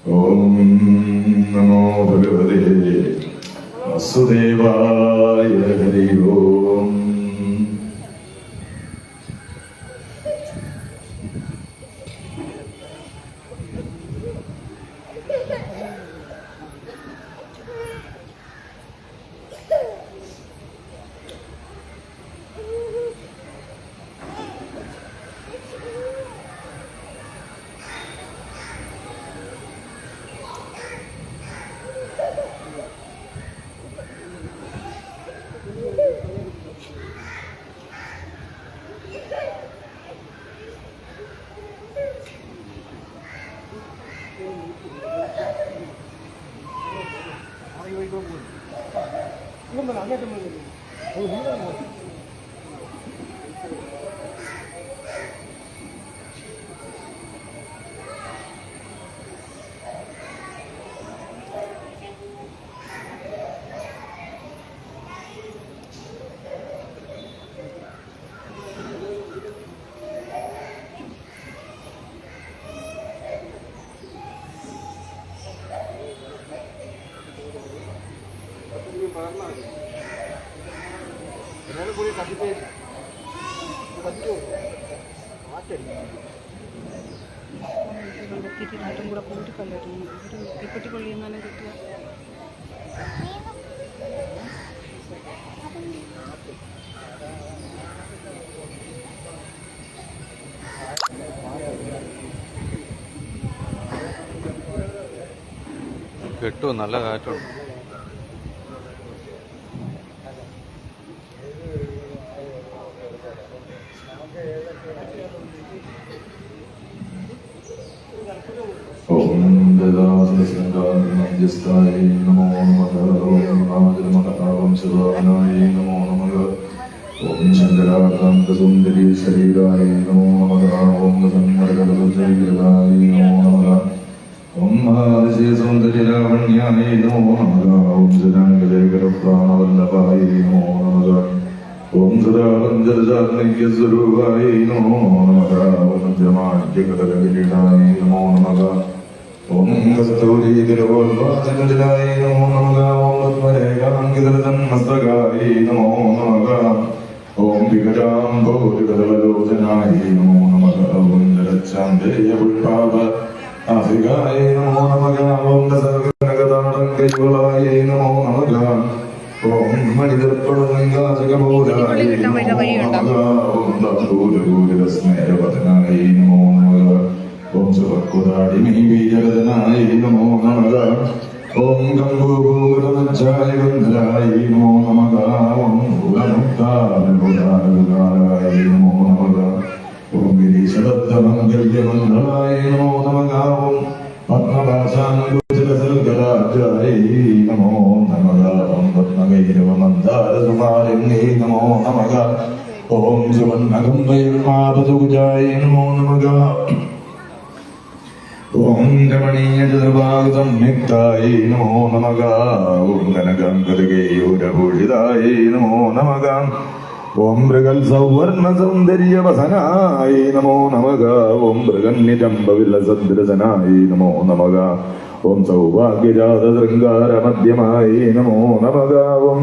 ഓം നമോ ഭഗവതേ വാസുദേവായ. ഹരി ഓം. ും കൂടെ പോയിട്ട് കണ്ടിരുന്നു ഒരു തീപ്പെട്ടി കൊള്ളിയെന്നാലും കിട്ടുക. കിട്ടും, നല്ല കാറ്റുണ്ട്. ഓം ദദാസനസംഗാനമഞ്ജസ്തായ നമോ നമഃ. ഓം ആദിമഹവംശവാനായ നമോ നമഃ. ഓം ശങ്കരാകാന്തസുന്ദരീ ശരീരായ നമോ നമഃ. ഓം സന്മർഗദുർജയകൃതായ നമോ നമഃ. ഓം മഹാതിശയസൗന്ദര്യലാവണ്യായ നമോ നമഃ. ഓം ജനാംഗജയകരപ്രാണവല്ലഭായ നമോ നമഃ. ഓം സദാപഞ്ചരജാത്മൈക്യസ്വരൂപായ നമോ നമഃ. ഓം ബ്രഹ്മാണ്ഡ്യകടകിരീടായ നമോ നമഃ. ഓം കസ്തൂരീകരോദ്വാസകജലായ നമോ നമഃ. ഓം പത്മരേഖാങ്കിതരതന്മസ്തകായ നമോ നമഃ. ഓം വികടാംബോധികരവലോചനായ നമോ നമഃ. ഓം ജലച്ചാന്തേയപുഷ്പാഭ ആഫികായ നമോ നമഃ. ഓം ദസർഗനഗതാടങ്കയുളായ നമോ നമഃ. ഓം മണിദർപ്പണലിംഗാജകബോധായ നമോ നമഃ. ഓം ദാഭൂതഭൂരിതസ്മേരവദനായ നമോ നമഃ. ഓം സുഭക്വതാടിമീബീജരദനായ നമോ നമഃ. ഓം ഗംഗോഭൂതമജ്ജായ ഗന്ധരായ നമോ നമഃ. ഓം ഭൂതമുക്താരമുദാരകാരായ നമോ നമഃ. ഓം ഗിരീശദത്തമംഗല്യമംഗളായ നമോ നമഃ. ഓം പത്മഭാഷാനുഗുജലസൽഗലാജായ നമോ നമഃ. ഓം പത്മഗൈരവമന്ദാരസുമാലിന്യേ നമോ നമഃ. ഓം സുവർണഗംഭൈർമാപതുജായ നമോ നമഃ. ഓം രമണീയചതുർഭാഗസംയുക്തായ നമോ നമഃ. ഓം കനകാംഗതകേയൂരഭൂഷിതായ നമോ നമഃ. ഓം മൃഗൽ സൗവർണസൗന്ദര്യവസനായ നമോ നമഃ. ഓം മൃഗന്യചമ്പവിലസദ്രസനായ നമോ നമഃ. ഓം സൗഭാഗ്യജാതശൃംഗാരമധ്യമായ നമോ നമഃ. ഓം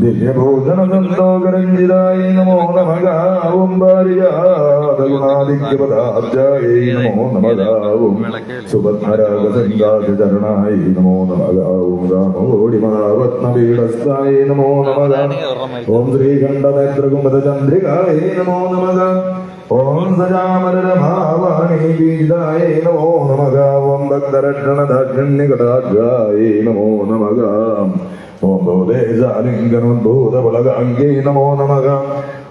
ദിവ്യഭോജനസന്തോകരഞ്ജിതായ നമോ നമഃ. ഓം ഭാര്യാദഗുണാദിത്യപദാബ്ജായ നമോ നമഃ. ഓം സുഭദ്രരാഗസംഗാചരണായ നമോ നമഃ. ഓം രാമോടിമഹാരത്നപീഠസ്ഥായ നമോ നമഃ. ഓം ശ്രീകണ്ഠനേത്രകുമുദചന്ദ്രികായ നമോ നമഃ. ഓം സജാമരഭാവാണി പീഡിതായ നമോ നമഃ. ഓം ഭക്തരക്ഷണദാക്ഷണ്യകടാക്ഷായ നമോ നമഃ. ഓം ഭൂതേശാലിംഗനോദ്ഭൂതപുളകാംഗേ നമോ നമഃ.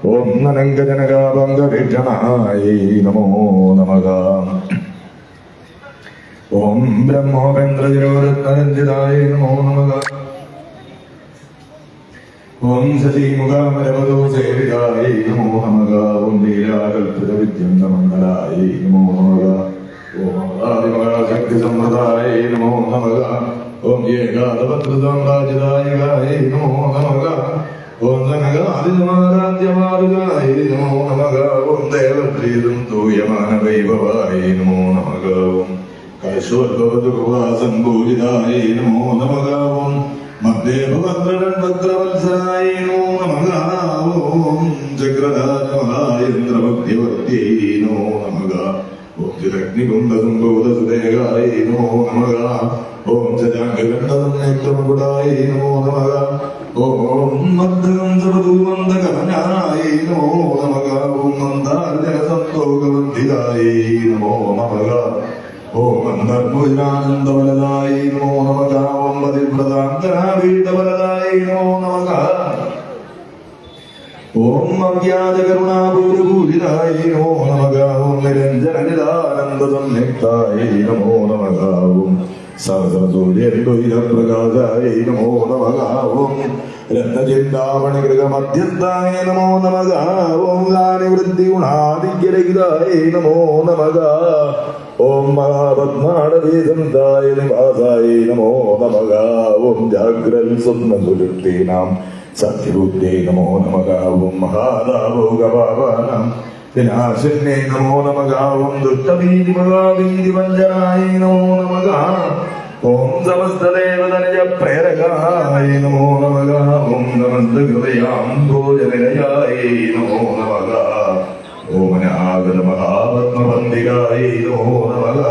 ഓം നനങ്കജനകാഭംഗവീക്ഷണായ നമോ നമഃ. ഓം ബ്രഹ്മോപേന്ദ്രജിരോരത്നരഞ്ജിതായ നമോ നമഃ. ഓം ശശിമുഖാമരവധൂസേവിതായ നമോ നമഃ. ഓം ലീലാകൽപിതവിദ്യന്തമംഗലായ നമോ നമഃ. ഓം അമൃതാദിമഹാശക്തിസമൃതായ നമോ നമഃ. ഓം ഏകാദപത്രസാമ്രാജ്യദായകായ നമോ നമഃ. ഓം ധനകാദിസമാരാധ്യമാർഗായ നമോ നമഃ. ഓം ദേവപ്രീതം തൂയമാനവൈഭവായ നമോ നമഃ. ഓം ഐശ്വര്യോജുവാസംഭൂജിതായ നമോ നമഃ. ഓം മധ്യേഭദ്രവത്സരായ നമോ നമഃ. ഓം ചക്രധാരമഹായേന്ദ്രമധ്യവർത്യൈ നമോ നമഃ. ഓം ചിരഗ്നികുണ്ഡസംഭൂതസുദേഹായ നമോ നമഃ. ഓം ചരാംഗകണ്ഠസംനേത്രമകുടായ നമോ നമഃ. ഓം മദ്ദഗന്ധവധൂമന്ദകമനായ നമോ നമഃ. ഓം മന്ദാർജനസന്തോകവർദ്ധിതായ നമോ നമഃ. ഓം അന്തർഭുജാനന്ദവലതായ നമോ നമഃ. ഓം പതിവ്രതാന്തരാഭീതവലതായ നമോ നമഃ. ഓം അവ്യാജകരുണാപൂരപൂരിതായ നമോ നമഃ. ഓം നിരഞ്ജനനിതാനന്ദസംയുക്തായ നമോ നമഃ. ഓം സഹസ്രസൂര്യപ്രകാശായ നമോ നമഃ. ഓം രത്നചിന്താമണികൃതമധ്യസ്ഥായ നമോ നമഃ. ഓം ഗാനിവൃദ്ധിഗുണാദിഗ്യരഹിതായ നമോ നമഃ. ഓം മഹാപത്മാടവീസന്തായ നിവാസായ നമോ നമഃ. ഓം ജാഗ്രൽ സ്വപ്നസുലുപ്തീനാം സത്യബുദ്ധേ നമോ നമഃ. ഓം മഹാദാഭോഗപാപാനാം വിനാശിന്യേ നമോ നമഃ. ഓം ദുഷ്ടഭീതിമഹാഭീതിവഞ്ചനായ നമോ നമഃ. ഓം സമസ്തദേവതനിജ പ്രേരകായ നമോ നമഃ. ഓം നമസ്തഹൃദയാംഭോജനിലയായ നമോ നമഃ. ഓം അനാഗത മഹാപത്മബന്ധികായ നമോ നമഃ.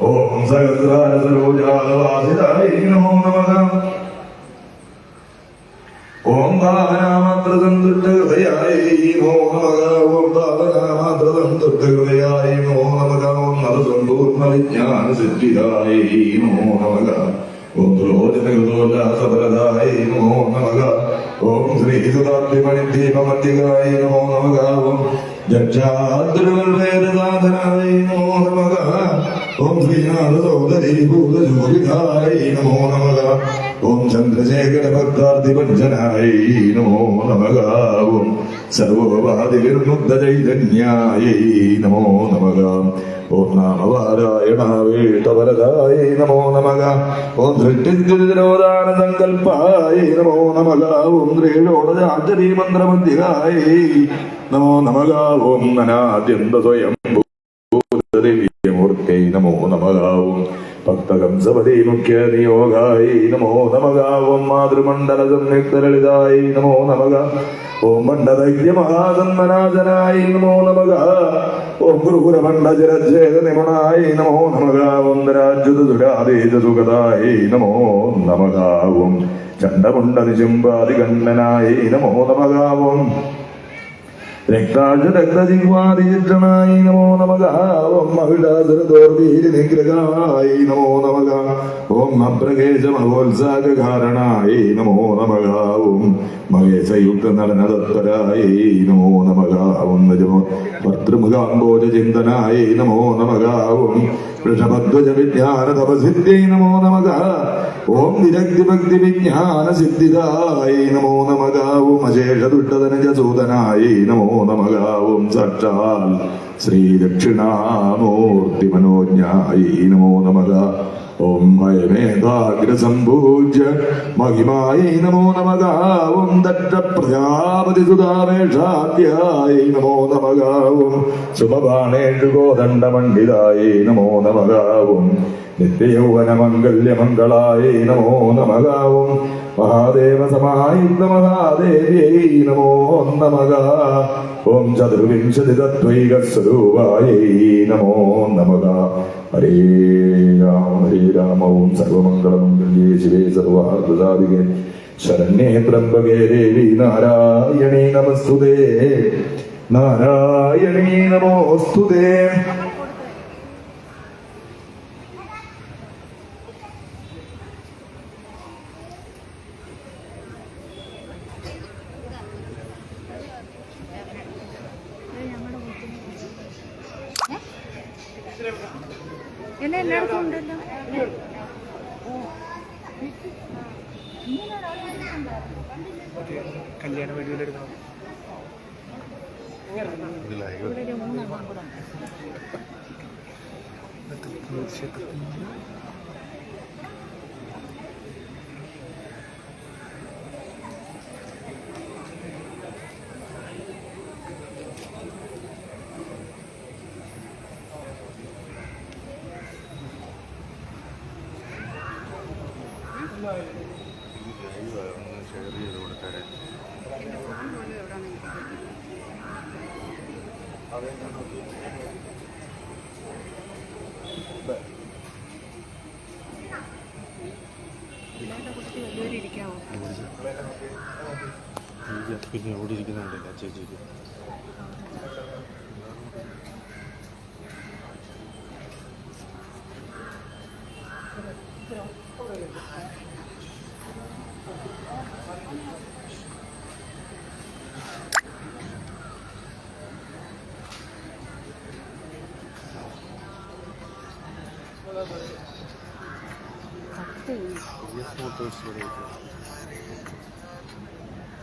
ഓം സഹസ്രാരസരോജാതവാസിതായ നമോ നമഃ. ഓം ഭാവനാമാത്രസന്തുഷ്ടഹൃദയായ നമോ നമഃ. ഓം ഭാവനാമാത്രസന്തുഷ്ടഹൃദയായ നമോ നമഃ. ഓം നവസമ്പൂർണ്ണവിജ്ഞാനസിദ്ധിദായ നമോ നമഃ. ഓം ത്രോജനകൃതോല്ലാസഫലദായ നമോ നമഃ. ഓം ശ്രീസുതാഭ്യമണിദീപമധ്യകായ നമോ നമഃ. ഓം ജക്ഷാദ്രവേദസാധനായ നമോ നമഃ. ഓം ശ്രീനാഥസോദരീഭൂതജോഗിതായ നമോ നമഃ. ഓം ചന്ദ്രശേഖരഭക്താർത്തിപഞ്ജനായ നമോ നമഃ. ഓം സർവോപാധിവിർമുഗ്ധചൈതന്യായ നമോ നമഃ. ഓം നാമവാരായണാവേട്ടവരദായ നമോ നമഃ. ഓം സൃഷ്ടിസ്ഥിതിരോധാനസങ്കൽപ്പായ നമോ നമഃ. ഓം ത്രേലോടജാഞ്ജലീമന്ത്രമധ്യകായ നമോ നമഃ. ഓം അനാദ്യന്ത സ്വയം മൂർത്തൈ നമോ നമഃ. ഓം ഭക്തകംസപതി മുഖ്യ നിയോഗായ നമോ നമഃ. ഓം മാതൃമണ്ഡല സംയുക്തലളിതായ നമോ നമഃ. ഓം മണ്ഡദൈത്യ മഹാസന്മനാശനായ നമോ നമഃ. ഓം ഗുരുകുലമണ്ഡചരച്ഛേദ നിമണായ നമോ നമഃ. ഓം രാജ്യുതസുരാദേശസുഗതായ നമോ നമഃ. ഓം ചണ്ഡമുണ്ഡനിശുംബാദികണ്ഠനായ നമോ നമഃ. ഓം രക്താജരക്തജിഹ്വാദിചിത്രനായ നമോ നമഃ. ഓം മഹിഷാസുരദോർവീര്യനിഗ്രഹായ നമോ നമഃ. ഓം അപ്രകേശമഹോത്സാഹകാരണായ നമോ നമഃ. ഓം മഹേശയുക്ത നടനതത്പരായ നമോ നമഃ. ഓം ഭർത്തൃമുഖാംബോജചിന്തനായ നമോ നമഃ. ഓം വൃഷഭധ്വജ വിജ്ഞാന തപസിദ്ധ്യൈ നമോ നമഃ. ഓം വിരക്തിഭക്തി വിജ്ഞാന സിദ്ധിദായ നമോ നമഃ. ഓം അശേഷദുഷ്ടധനജസൂതനായ നമോ നമഃ. ഓം സാക്ഷാൽ ശ്രീ ദക്ഷിണാമൂർത്തി മനോജ്ഞായ നമോ നമഃ. ഓം ഭയമേധാഗ്രസംഭൂജ്യ മഹിമായ നമോ നമഃ. ഓം ദക്ഷ പ്രജാപതി സുധാവേഷാദ്യായ നമോ നമഃ. ഓം സുമബാണേഷു ഗോദണ്ഡമണ്ഡിതായ നമോ നമഃ. ഓം നിത്യയൗവനമംഗല്യമംഗളായ നമോ നമഃ. ഓം മഹാദേവസമായുക്ത മഹാദേവ്യൈ നമോ നമഃ. ഓം ചതുർവിംശതിതത്വൈകസ്വരൂപായ നമോ നമഃ. ഹരേ രാമ ഓം സർവമംഗളമംഗല്യേ ശിവേ സർവാർത്ഥസാധികേ ശരണ്യേ ത്രംബകേ ദേവി നാരായണീ നമസ്തുതേ. നാരായണീ നമോസ്തുതേ. എന്നെ എല്ലായിടത്തും ഉണ്ടല്ലോ. കല്യാണ വീഡിയോയിലെടുക്കണം. മൂന്നെണ്ണം കൂടെ ഒന്ന് ഷെയർ ചെയ്ത് കൊടുത്തേരെ. എൻ്റെ ഫോൺ പോലും എവിടെയാണ് പിള്ളേരുടെ കൂട്ടത്തിൽ വലിയൊരു ഇരിക്കാവോ? പിന്നെ എവിടെ ഇരിക്കുന്നുണ്ടല്ലോ ചേച്ചിക്ക്.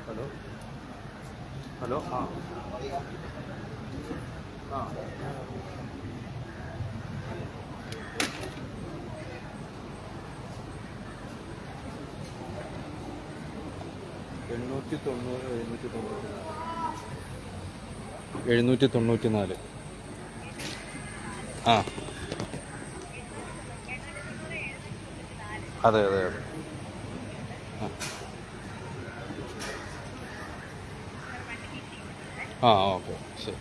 ഹലോ ഹലോ ആ ആ 794 ആ അതെ അതെ അതെ ആ ഓക്കെ ശരി.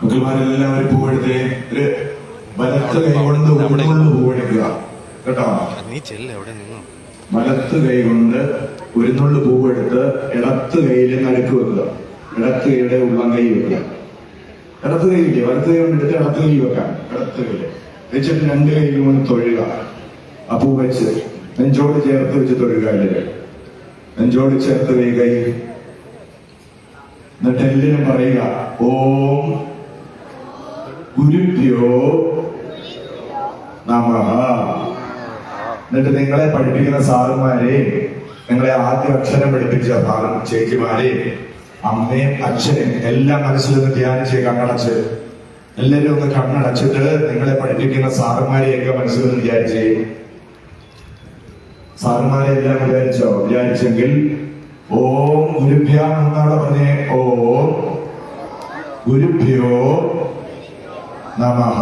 മക്കളമാരെല്ലാവരും പൂവെടുത്തേ. ഒരു വലത്ത് കൈ കൊണ്ട് ഉരുന്നുള്ളു പൂവെടുക്കുക കേട്ടോ. നീ ചെല്ല എവിടെ നിന്നോ. വലത്ത് കൈ കൊണ്ട് ഉരുന്നുള്ളു പൂവെടുത്ത് ഇടത്ത് കൈയിൽ നടുക്ക് വെക്കുക. ഇടത്ത് കൈയുടെ ഉള്ളം കൈ വെക്കുക. ഇടത്ത് കൈയില്ലേ, വലത്ത് കൈ കൊണ്ടിട്ട് ഇടത്ത് കൈ വെക്കാം. ഇടത്ത് കൈയില് വെച്ചിട്ട് രണ്ട് കൈയിലും ഒന്ന് തൊഴുക. ആ പൂ വെച്ച് നെഞ്ചോട് ചേർത്ത് വെച്ച് തൊഴുക. അല്ലേ നെഞ്ചോട് ചേർത്ത് കൈ എന്നിട്ട് എല്ലാവരും പറയുക ഓം ഗുരുഭ്യോ നമഃ. എന്നിട്ട് നിങ്ങളെ പഠിപ്പിക്കുന്ന സാറുമാരെ, നിങ്ങളെ ആദ്യ അക്ഷരം പഠിപ്പിച്ച സാറും ചേച്ചിമാരെ, അമ്മയും അച്ഛനും എല്ലാം മനസ്സിലൊന്ന് ധ്യാനിച്ച് കണ്ണടച്ച് എല്ലാവരും ഒന്ന് കണ്ണടച്ചിട്ട് നിങ്ങളെ പഠിപ്പിക്കുന്ന സാറുമാരെയൊക്കെ മനസ്സിലൊന്ന് വിചാരിച്ചേ. സാറുമാരെ എല്ലാം വിചാരിച്ചോ? വിചാരിച്ചെങ്കിൽ ഓം ഗുരുഭ്യോ എന്നാണ് പറഞ്ഞേ. ഓം ഗുരുഭ്യോ നമഃ.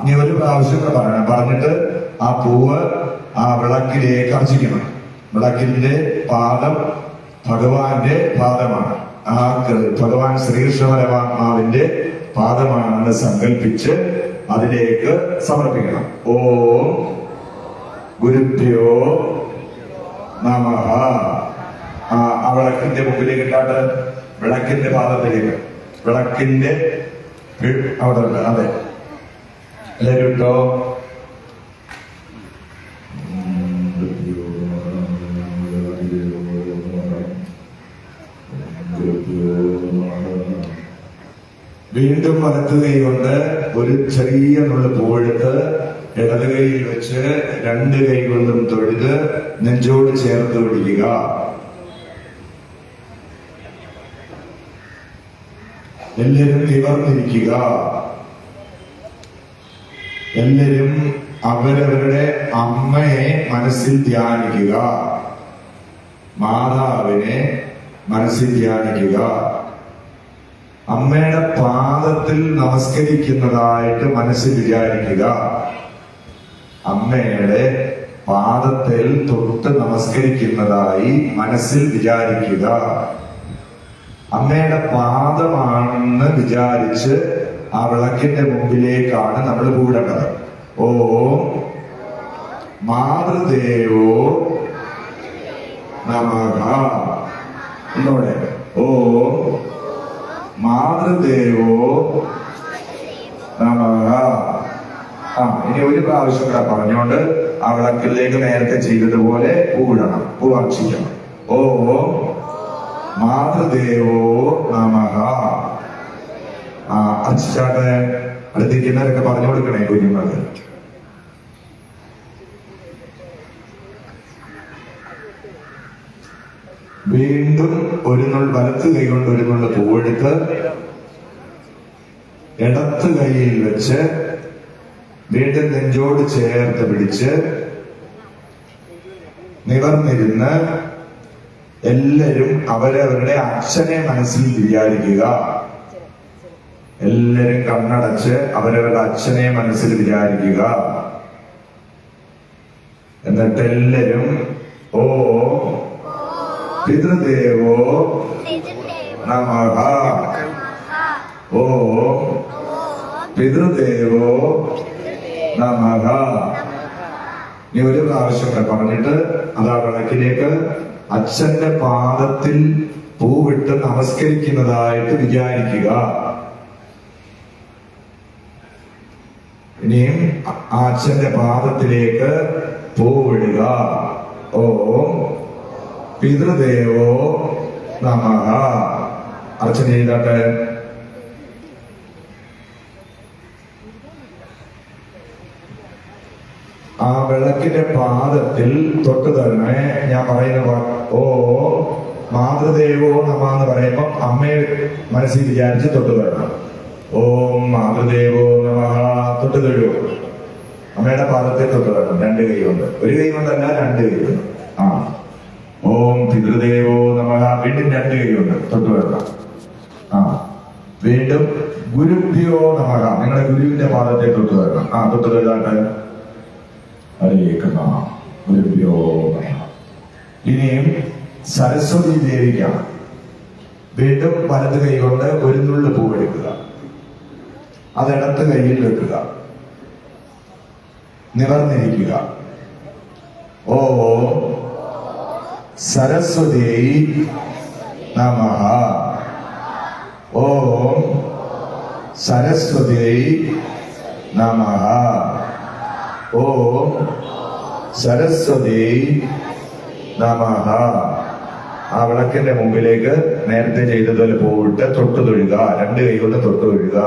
നീ ഒരു പ്രാവശ്യം പറയണം. പറഞ്ഞിട്ട് ആ പൂവ് ആ വിളക്കിലേക്ക് അർച്ചിക്കണം. വിളക്കിന്റെ പാദം ഭഗവാന്റെ പാദമാണ്. ആ ഭഗവാൻ ശ്രീകൃഷ്ണ പരമാത്മാവിന്റെ പാദമാണെന്ന് സങ്കല്പിച്ച് അതിലേക്ക് സമർപ്പിക്കണം. ഓം ഗുരുഭ്യോ നമഃ. ആ വിളക്കിന്റെ മുമ്പിലേക്ക് ഇട്ടാട്ട് വിളക്കിന്റെ പാദത്തിലേക്ക്, വിളക്കിന്റെ അവിടെ അതെ എല്ലാവരും ഇട്ടോ. വീണ്ടും വലത്ത് കൈ കൊണ്ട് ഒരു ചെറിയ നുള്ളു പൂവെടുത്ത് ഇടത് കൈയിൽ വെച്ച് രണ്ട് കൈ കൊണ്ടും തൊഴുത് നെഞ്ചോട് ചേർത്ത് പിടിക്കുക. എല്ലാവരും നിവർന്നിരിക്കുക. എല്ലാവരും അവരവരുടെ അമ്മയെ മനസ്സിൽ ധ്യാനിക്കുക. മാതാവിനെ മനസ്സിൽ ധ്യാനിക്കുക. അമ്മയുടെ പാദത്തിൽ നമസ്കരിക്കുന്നതായിട്ട് മനസ്സിൽ വിചാരിക്കുക. അമ്മയുടെ പാദത്തിൽ തൊട്ട് നമസ്കരിക്കുന്നതായി മനസ്സിൽ വിചാരിക്കുക. അമ്മയുടെ പാദമാണെന്ന് വിചാരിച്ച് ആ വിളക്കിന്റെ മുമ്പിലേക്കാണ് നമ്മൾ കൂടേണ്ടത്. ഓം മാതൃദേവോ നമഃ. എന്നോടെ ഓം മാതൃദേവോ നമഃ. ഇനി ഒരു പ്രാവശ്യം കൂടെ പറഞ്ഞുകൊണ്ട് ആ വിളക്കിലേക്ക് നേരത്തെ ചെയ്തതുപോലെ പൂവിടണം, പൂവാർച്ചിക്കണം. ഓം മാതൃദേവോ നമഃ. അർച്ചിച്ചാട്ടെ. അടുത്തിരിക്കുന്നവരൊക്കെ പറഞ്ഞു കൊടുക്കണേ കുഞ്ഞുങ്ങൾക്ക്. വീണ്ടും വലത്ത് കൈ കൊണ്ട് ഒരു നുള്ള പൂവെടുത്ത് ഇടത്ത് കൈയിൽ വെച്ച് വീണ്ടും നെഞ്ചോട് ചേർത്ത് പിടിച്ച് നിവർന്നിരുന്ന് എല്ലാവരും അവരവരുടെ അച്ഛനെ മനസ്സിൽ വിചാരിക്കുക. എല്ലാരും കണ്ണടച്ച് അവരവരുടെ അച്ഛനെ മനസ്സിൽ വിചാരിക്കുക. എന്നിട്ട് എല്ലാരും ഓ പിതൃദേവോ നമഃ, ഓ പിതൃദേവോ നമഃ. ഇനി ഒരു പ്രാവശ്യം കൂടെ പറഞ്ഞിട്ട് അതാ വിളക്കിലേക്ക് അച്ഛന്റെ പാദത്തിൽ പൂവിട്ട് നമസ്കരിക്കുന്നതായിട്ട് വിചാരിക്കുക. ഇനിയും ആ അച്ഛന്റെ പാദത്തിലേക്ക് പൂവിടുക. ഓം പിതൃദേവോ നമഃ. അച്ഛൻ ചെയ്താട്ടെ. ആ വിളക്കിന്റെ പാദത്തിൽ തൊട്ട് തന്നെ ഞാൻ പറയുന്ന ഓ മാതൃദേവോ നമ എന്ന് പറയുമ്പോൾ അമ്മയെ മനസ്സിൽ വിചാരിച്ച് തൊട്ട് തരണം. ഓം മാതൃദേവോ നമ. തൊട്ട് തരൂ. അമ്മയുടെ പാദത്തിൽ തൊട്ട് തരണം. രണ്ട് കൈ കൊണ്ട്. ഒരു കൈ കൊണ്ടല്ല, രണ്ട് കൈ കൊണ്ട്. ആ ഓം പിതൃദേവോ നമ. വീണ്ടും രണ്ട് കൈ കൊണ്ട് തൊട്ട് തരണം. ആ വീണ്ടും ഗുരുഭ്യോ നമ. നിങ്ങളുടെ ഗുരുവിന്റെ പാദത്തെ തൊട്ട് തരണം. ആ തൊട്ട് തരാട്ടെ. ഗുരുഭ്യോ നമഃ. ഇനിയും സരസ്വതി ദേവിക്കാണ്. വീണ്ടും വലത് കൈ കൊണ്ട് ഒരു നുള്ളു പൂവെടുക്കുക. അത് ഇടത്ത് കൈയിൽ വെക്കുക. നിവർന്നിരിക്കുക. ഓ സരസ്വതി നമഃ. ഓം സരസ്വതി നമഃ. ഓം സരസ്വതി നമഃ. ആ വിളക്കിന്റെ മുമ്പിലേക്ക് നേരത്തെ ചെയ്തതുപോലെ പോയിട്ട് തൊട്ടു തൊഴുക. രണ്ട് കൈ കൊണ്ട് തൊട്ടു തൊഴുക.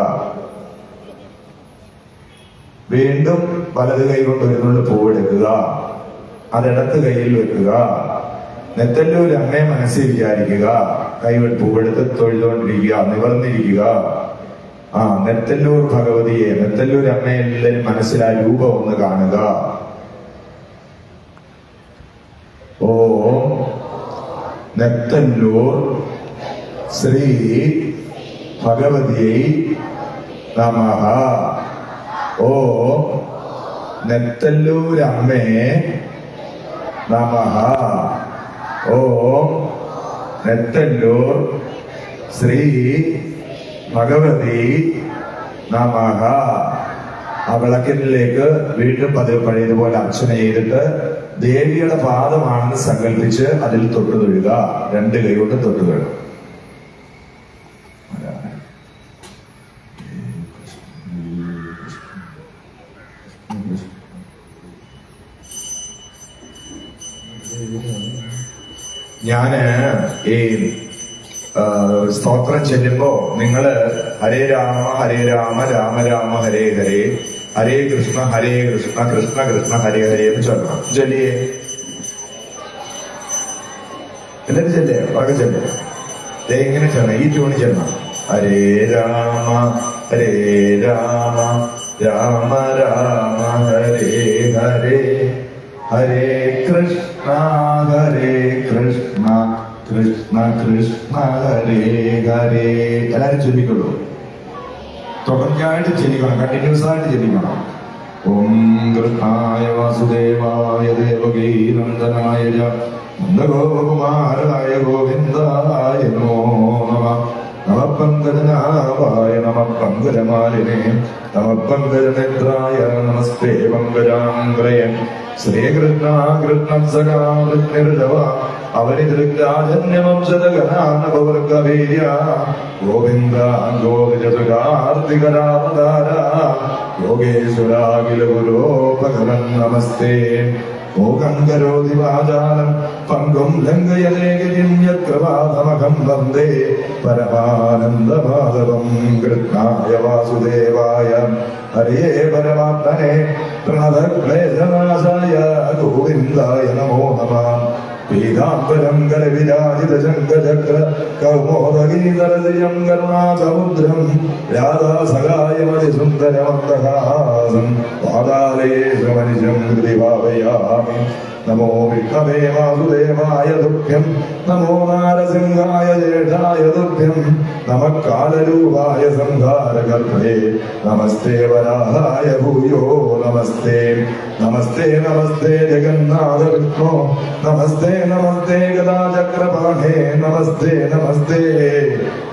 വീണ്ടും വലത് കൈ കൊണ്ട് ഒരു നുള്ളു പൂവെടുക്കുക. അതിടത്ത് കൈയിൽ വെക്കുക. നെത്തല്ലൂർ അമ്മയെ മനസ്സിൽ വിചാരിക്കുക. കൈകൾ പൂവെടുത്ത് തൊഴുതുകൊണ്ടിരിക്കുക. നിവർന്നിരിക്കുക. ആ നെത്തല്ലൂർ ഭഗവതിയെ, നെത്തല്ലൂർ അമ്മയെ എല്ലാവരും മനസ്സിൽ ആ രൂപം ഒന്ന് കാണുക. ഓം നെത്തല്ലൂർ ശ്രീ ഭഗവതിയെ നമഃ. ഓം നെത്തല്ലൂർ അമ്മേ നമഃ. ഓം നെത്തല്ലൂർ ശ്രീ ഭഗവതി നമഃ. ആ വിളക്കിലേക്ക് വീണ്ടും പഴയതുപോലെ അർച്ചന ചെയ്തിട്ട് ദേവിയുടെ പാദമാണെന്ന് സങ്കല്പിച്ച് അതിൽ തൊട്ടു തൊഴുക. രണ്ട് കൈ കൊണ്ട് തൊട്ടു തൊഴുക. ഞാന് ഈ സ്തോത്രം ചെല്ലുമ്പോ നിങ്ങള് ഹരേ രാമ രാമ രാമ ഹരേ ഹരേ, ഹരേ കൃഷ്ണ കൃഷ്ണ കൃഷ്ണ ഹരേ ഹരേ എന്ന് ചൊല്ലണം. ചൊല്ലിയേ എന്നിട്ട് ചെല്ലേ പക ചെല്ലേ. എങ്ങനെ ചെല്ലണം? ഈ ട്യൂണി ചെല്ലണം. ഹരേ രാമ രാമ രാമ ഹരേ ഹരേ, ഹരേ കൃഷ്ണ കൃഷ്ണ കൃഷ്ണ കൃഷ്ണ ഹരേ ഹരേ. എല്ലാരും ചൊല്ലിക്കൊള്ളൂ. തുടർച്ചയായിട്ട് ചെല്ലിക്കണം. കണ്ടിന്യൂസ് ആയിട്ട് ചെല്ലിക്കണം. ഓം കൃഷ്ണായ വാസുദേവായ ദേവകീ നന്ദനായ നന്ദഗോകുമാരായ ഗോവിന്ദായ നമോ നമഃ. നമഃപങ്കജനാഭായ നമഃ പങ്കജമാലിനേ നമഃപങ്കജനേത്രായ നമസ്തേ പങ്കജാംഗ്രയ. ശ്രീകൃഷ്ണ കൃഷ്ണം സഖാ വൃഷ്ണിർജവ അവനിദൃഗ്രാജന്യമംശതഗണാനവർഗവീര്യ ഗോവിന്ദ ഗോവിജതുകാർത്തികരാവതാര യോഗേശ്വരാഖില ഗുരോപകരം നമസ്തേ. മോഹം കരോതി വാചാലം പങ്കും ലംഘയതേകിരിം യത്കൃപാതമഹം വന്ദേ പരമാനന്ദമാധവം. കൃഷ്ണായ വാസുദേവായ ഹരേ പരമാത്മനെ പ്രണതക്ലേശനാശായ ഗോവിന്ദായ നമോ നമഃ. പീതാംബരം കരവിരാജിത ശങ്കചക്ര കൗമോദഗീതരജയം കരുണാസമുദ്രം രാധാസഹായമതി സുന്ദരമന്തഹാസം പാതാലയേഷു മനുഷ്യം കൃതി ഭാവയാമി. നമോ വിഷ്ണവേ വാസുദേവായ തുഭ്യം നമോ നാരസിംഹായ ജ്യേഷ്ഠായ തുഭ്യം നമഃ കാലരൂപായ സംഹാരകർത്തേ നമസ്തേ വരാഹായ ഭൂയോ നമസ്തേ. നമസ്തേ നമസ്തേ ജഗന്നാഥ വിഷ്ണോ നമസ്തേ നമസ്തേ ഗദാചക്രപാണേ നമസ്തേ നമസ്തേ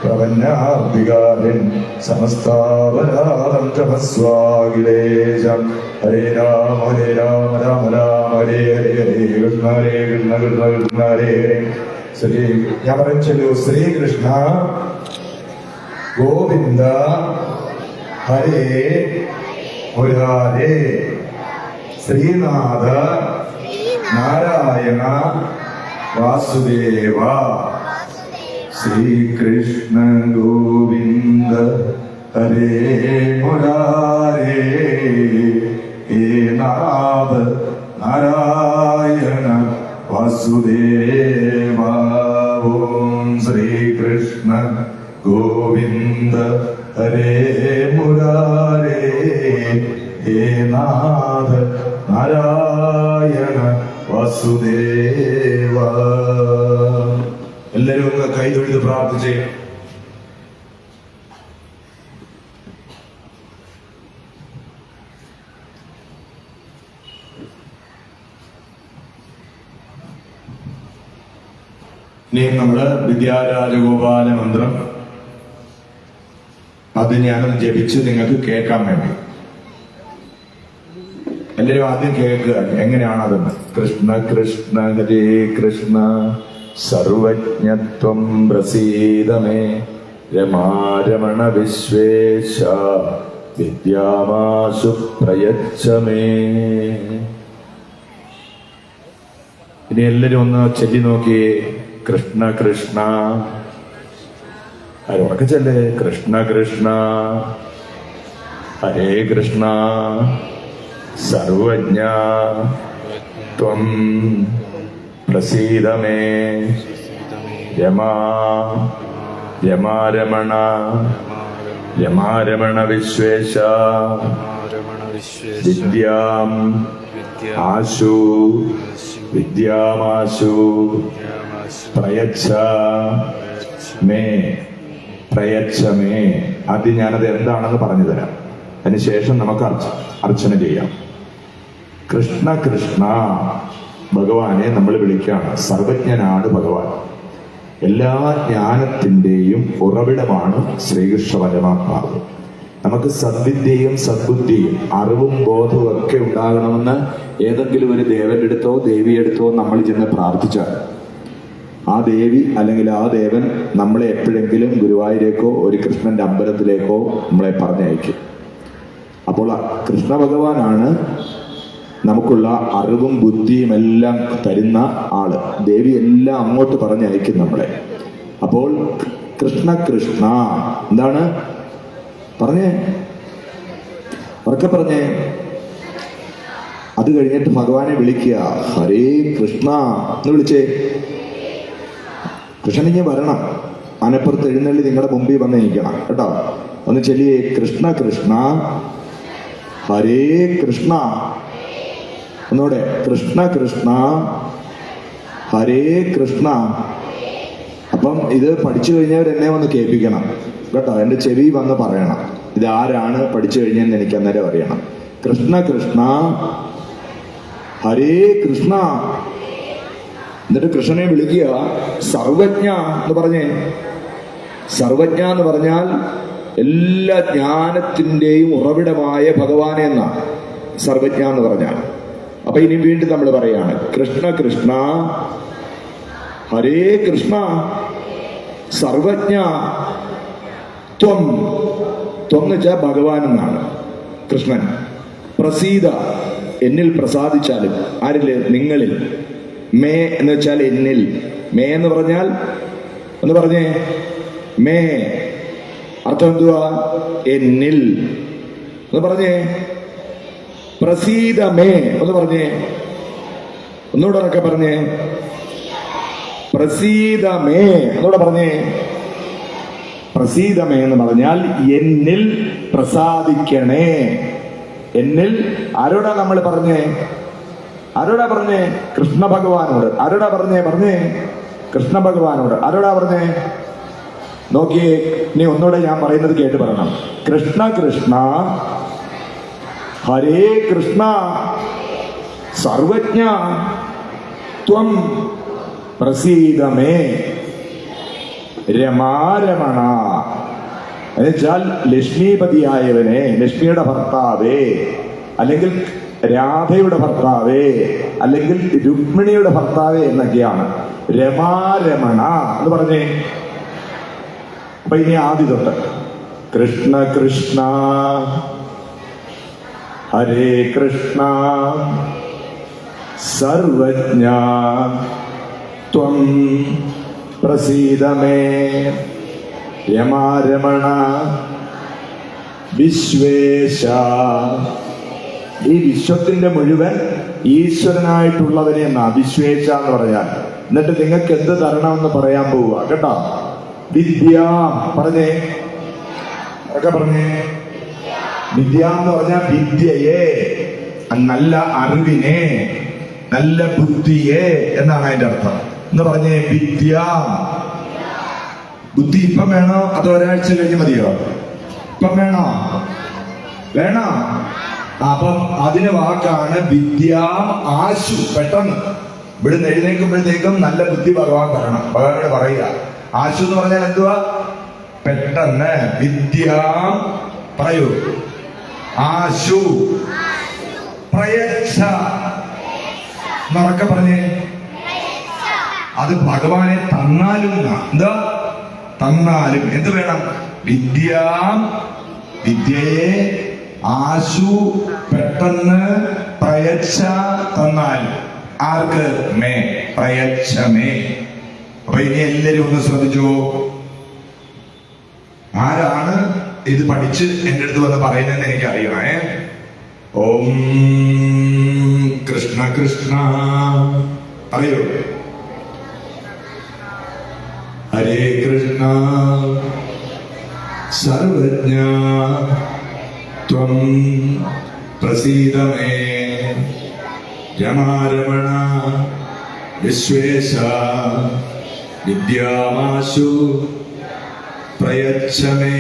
പ്രപന്നാർത്തികാരൻ സമസ്താപരാധം ചമസ്വാഖിലേശം. ഹരേ രാമ രാമ രാമ ഹരേ ഹരേ ഹരേ കൃഷ്ണ ഹരേ കൃഷ്ണ കൃഷ്ണ കൃഷ്ണ ഹരേ ഹരേ. ശ്രീ ഞാൻ പറഞ്ഞു ശ്രീകൃഷ്ണ ഗോവിന്ദ ഹരേ മുരാരേ ശ്രീനാഥ നാരായണ വാസുദേവ. ശ്രീകൃഷ്ണ ഗോവിന്ദ ഹരേ മുരാരേ ഹേ നാഥ നാരായണ വാസുദേവ. ഓം ശ്രീകൃഷ്ണ ഗോവിന്ദ ഹരേ മുരാരേ ഹേ നാഥ നാരായണ വാസുദേവ. എല്ലാവരും ഒന്ന് കൈതൊഴുത് പ്രാർത്ഥിച്ചേ. ഇനിയും നമ്മള് വിദ്യാരാജഗോപാല മന്ത്രം അത് ഞാനൊന്ന് ജപിച്ച് നിങ്ങൾക്ക് കേൾക്കാൻ വേണ്ടി എല്ലാവരും ആദ്യം കേൾക്കുക എങ്ങനെയാണതെന്ന്. കൃഷ്ണ കൃഷ്ണ ഹരേ കൃഷ്ണ സർവജ്ഞത്വം പ്രസീദമേ രമാരമണ വിശ്വേശ വിദ്യാമാശു പ്രയച്ഛമേ. ഇനി എല്ലാരും ഒന്ന് ചൊല്ലി നോക്കിയേ. കൃഷ്ണ കൃഷ്ണ ഉറക്കെ ചെല്ലേ. കൃഷ്ണ കൃഷ്ണ ഹരേ കൃഷ്ണ സർവജ്ഞ ത്വം പ്രസീദമേ രമാരമണ രമാരമണ വിശ്വേശ വിദ്യാം ആശു വിദ്യാമാശു പ്രയച്ഛ മേ പ്രയച്ഛ മേ. ആദ്യം ഞാനത് എന്താണെന്ന് പറഞ്ഞു തരാം. അതിനുശേഷം നമുക്ക് അർച്ചന ചെയ്യാം. കൃഷ്ണ കൃഷ്ണ ഭഗവാനെ നമ്മൾ വിളിക്കുകയാണ്. സർവജ്ഞനാണ് ഭഗവാൻ. എല്ലാ ജ്ഞാനത്തിന്റെയും ഉറവിടമാണ് ശ്രീകൃഷ്ണ പരമാത്മാവ്. നമുക്ക് സദ്വിദ്യയും സദ്ബുദ്ധിയും അറിവും ബോധവും ഒക്കെ ഉണ്ടാകണമെന്ന് ഏതെങ്കിലും ഒരു ദേവന്റെ അടുത്തോ ദേവിയെടുത്തോ നമ്മൾ ചെന്ന് പ്രാർത്ഥിച്ചാൽ ആ ദേവി അല്ലെങ്കിൽ ആ ദേവൻ നമ്മളെ എപ്പോഴെങ്കിലും ഗുരുവായൂരേക്കോ ഒരു കൃഷ്ണന്റെ അമ്പലത്തിലേക്കോ നമ്മളെ പറഞ്ഞയക്കും. അപ്പോൾ കൃഷ്ണ ഭഗവാനാണ് നമുക്കുള്ള അറിവും ബുദ്ധിയും എല്ലാം തരുന്ന ആള്. ദേവി എല്ലാം അങ്ങോട്ട് പറഞ്ഞയക്കും നമ്മളെ. അപ്പോൾ കൃഷ്ണ കൃഷ്ണ എന്താണ് പറഞ്ഞേ? ഉറക്കെ പറഞ്ഞേ. അത് കഴിഞ്ഞിട്ട് ഭഗവാനെ വിളിക്കുക. ഹരേ കൃഷ്ണ എന്ന് വിളിച്ചേ. കൃഷ്ണനിങ്ങ് വരണം. ആനപ്പുറത്ത് എഴുന്നള്ളി നിങ്ങളുടെ മുമ്പിൽ വന്ന് നിൽക്കണം കേട്ടോ. ഒന്ന് ചൊല്ലിയേ. കൃഷ്ണ കൃഷ്ണ ഹരേ കൃഷ്ണ. ഒന്നുകൂടെ. കൃഷ്ണ കൃഷ്ണ ഹരേ കൃഷ്ണ. അപ്പം ഇത് പഠിച്ചു കഴിഞ്ഞവർ എന്നെ വന്ന് കേൾപ്പിക്കണം കേട്ടോ. എന്റെ ചെവി വന്ന് പറയണം ഇത് ആരാണ് പഠിച്ചു കഴിഞ്ഞെന്ന് എനിക്ക് അന്നേരം അറിയണം. കൃഷ്ണ കൃഷ്ണ ഹരേ കൃഷ്ണ. എന്നിട്ട് കൃഷ്ണനെ വിളിക്കുക. സർവജ്ഞ എന്ന് പറഞ്ഞേ. സർവജ്ഞ എന്ന് പറഞ്ഞാൽ എല്ലാ ജ്ഞാനത്തിന്റെയും ഉറവിടമായ ഭഗവാനെ എന്നാണ് സർവജ്ഞ എന്ന് പറഞ്ഞാൽ. അപ്പൊ ഇനി വീണ്ടും നമ്മൾ പറയാണ്. കൃഷ്ണ കൃഷ്ണ ഹരേ കൃഷ്ണ സർവജ്ഞ ത്വം. ത്വം എന്ന് വെച്ചാൽ ഭഗവാൻ എന്നാണ് കൃഷ്ണൻ. പ്രസീദ എന്നിൽ പ്രസാദിച്ചാലും. ആരില്? നിങ്ങളിൽ. മേ എന്ന് വെച്ചാൽ എന്നിൽ. മേ എന്ന് പറഞ്ഞാൽ ഒന്ന് പറഞ്ഞേ. മേ അർത്ഥം എന്തുവാ? എന്നിൽ ഒന്ന് പറഞ്ഞേ. പ്രസീദ മേ ഒന്ന് പറഞ്ഞേ. ഒന്നുകൂടെ ഒക്കെ പറഞ്ഞേ. പ്രസീദമേ എന്നൂടെ പറഞ്ഞേ. പ്രസീദമേ എന്ന് പറഞ്ഞാൽ എന്നിൽ പ്രസാദിക്കണേ. എന്നിൽ ആരോടാ നമ്മൾ പറഞ്ഞേ? ആരോടാ പറഞ്ഞേ? കൃഷ്ണ ഭഗവാനോട്. ആരോടാ പറഞ്ഞേ? കൃഷ്ണ ഭഗവാനോട്. ആരോടാ പറഞ്ഞേ? നോക്കിയേ, നീ ഒന്നുകൂടെ ഞാൻ പറയുന്നത് കേട്ട് പറയണം. കൃഷ്ണ കൃഷ്ണ ഹരേ കൃഷ്ണ സർവജ്ഞ ത്വം പ്രസീദമേ രമാരമണ. എന്നുവെച്ചാൽ ലക്ഷ്മീപതിയായവനെ, ലക്ഷ്മിയുടെ ഭർത്താവേ, അല്ലെങ്കിൽ രാധയുടെ ഭർത്താവേ, അല്ലെങ്കിൽ രുക്മിണിയുടെ ഭർത്താവേ എന്നൊക്കെയാണ്. രമാരമണ എന്ന് പറഞ്ഞേ. അപ്പൊ ഇനി ആദ്യം തൊട്ട് കൃഷ്ണ കൃഷ്ണ ഹരേ കൃഷ്ണ സർവജ്ഞ ത്വം പ്രസീദമേ രമാരമണ വിശ്വേശ. ഈ വിശ്വത്തിന്റെ മുഴുവൻ ഈശ്വരനായിട്ടുള്ളവനെ എന്നാ വിശ്വേശ എന്ന് പറഞ്ഞാൽ. എന്നിട്ട് നിങ്ങൾക്ക് എന്ത് തരണമെന്ന് പറയാൻ പോവുക കേട്ടോ. വിദ്യ പറഞ്ഞേ, ഒക്കെ പറഞ്ഞേ. വിദ്യ എന്ന് പറഞ്ഞാൽ വിദ്യയെ, നല്ല അറിവിനെ, നല്ല ബുദ്ധിയെ എന്നാണ് അതിന്റെ അർത്ഥം. എന്ന് പറഞ്ഞേ വിദ്യ. ബുദ്ധി ഇപ്പം വേണോ അതോ ഒരാഴ്ച കഴിഞ്ഞ് മതിയോ? ഇപ്പം വേണോ? വേണോ? അപ്പം അതിന് വാക്കാണ് വിദ്യ ആശു. പെട്ടെന്ന് ഇവിടുന്ന് എഴുന്നേൽക്കുമ്പോഴത്തേക്കും നല്ല ബുദ്ധി ഭഗവാൻ തരണം. ഭഗവാനോട് പറയുക. ആശു എന്ന് പറഞ്ഞാൽ എന്തുവാ? പെട്ടെന്ന്. വിദ്യ പറയൂ. ആശു പ്രയച്ഛ എന്നൊക്കെ പറഞ്ഞേ. അത് ഭഗവാനെ തന്നാലും എന്താ? തന്നാലും എന്ത് വേണം? വിദ്യയെ ആശു പെട്ടെന്ന് പ്രയച്ഛ തന്നാൽ. ആർക്ക്? മേ പ്രയച്ഛമേ. അപ്പൊ ഇനി എല്ലാരും ഒന്ന് ശ്രദ്ധിച്ചു. ആരാണ് ഇത് പഠിച്ച് എന്റെ അടുത്ത് വന്ന് പറയുന്നതെന്ന് എനിക്ക് അറിയണേ. ഓം കൃഷ്ണ കൃഷ്ണ പറയൂ. ഹരേ കൃഷ്ണ സർവജ്ഞ ത്വം പ്രസീദമേ രമാരമണ വിശ്വേശ വിദ്യാമാശു പ്രയച്ഛമേ.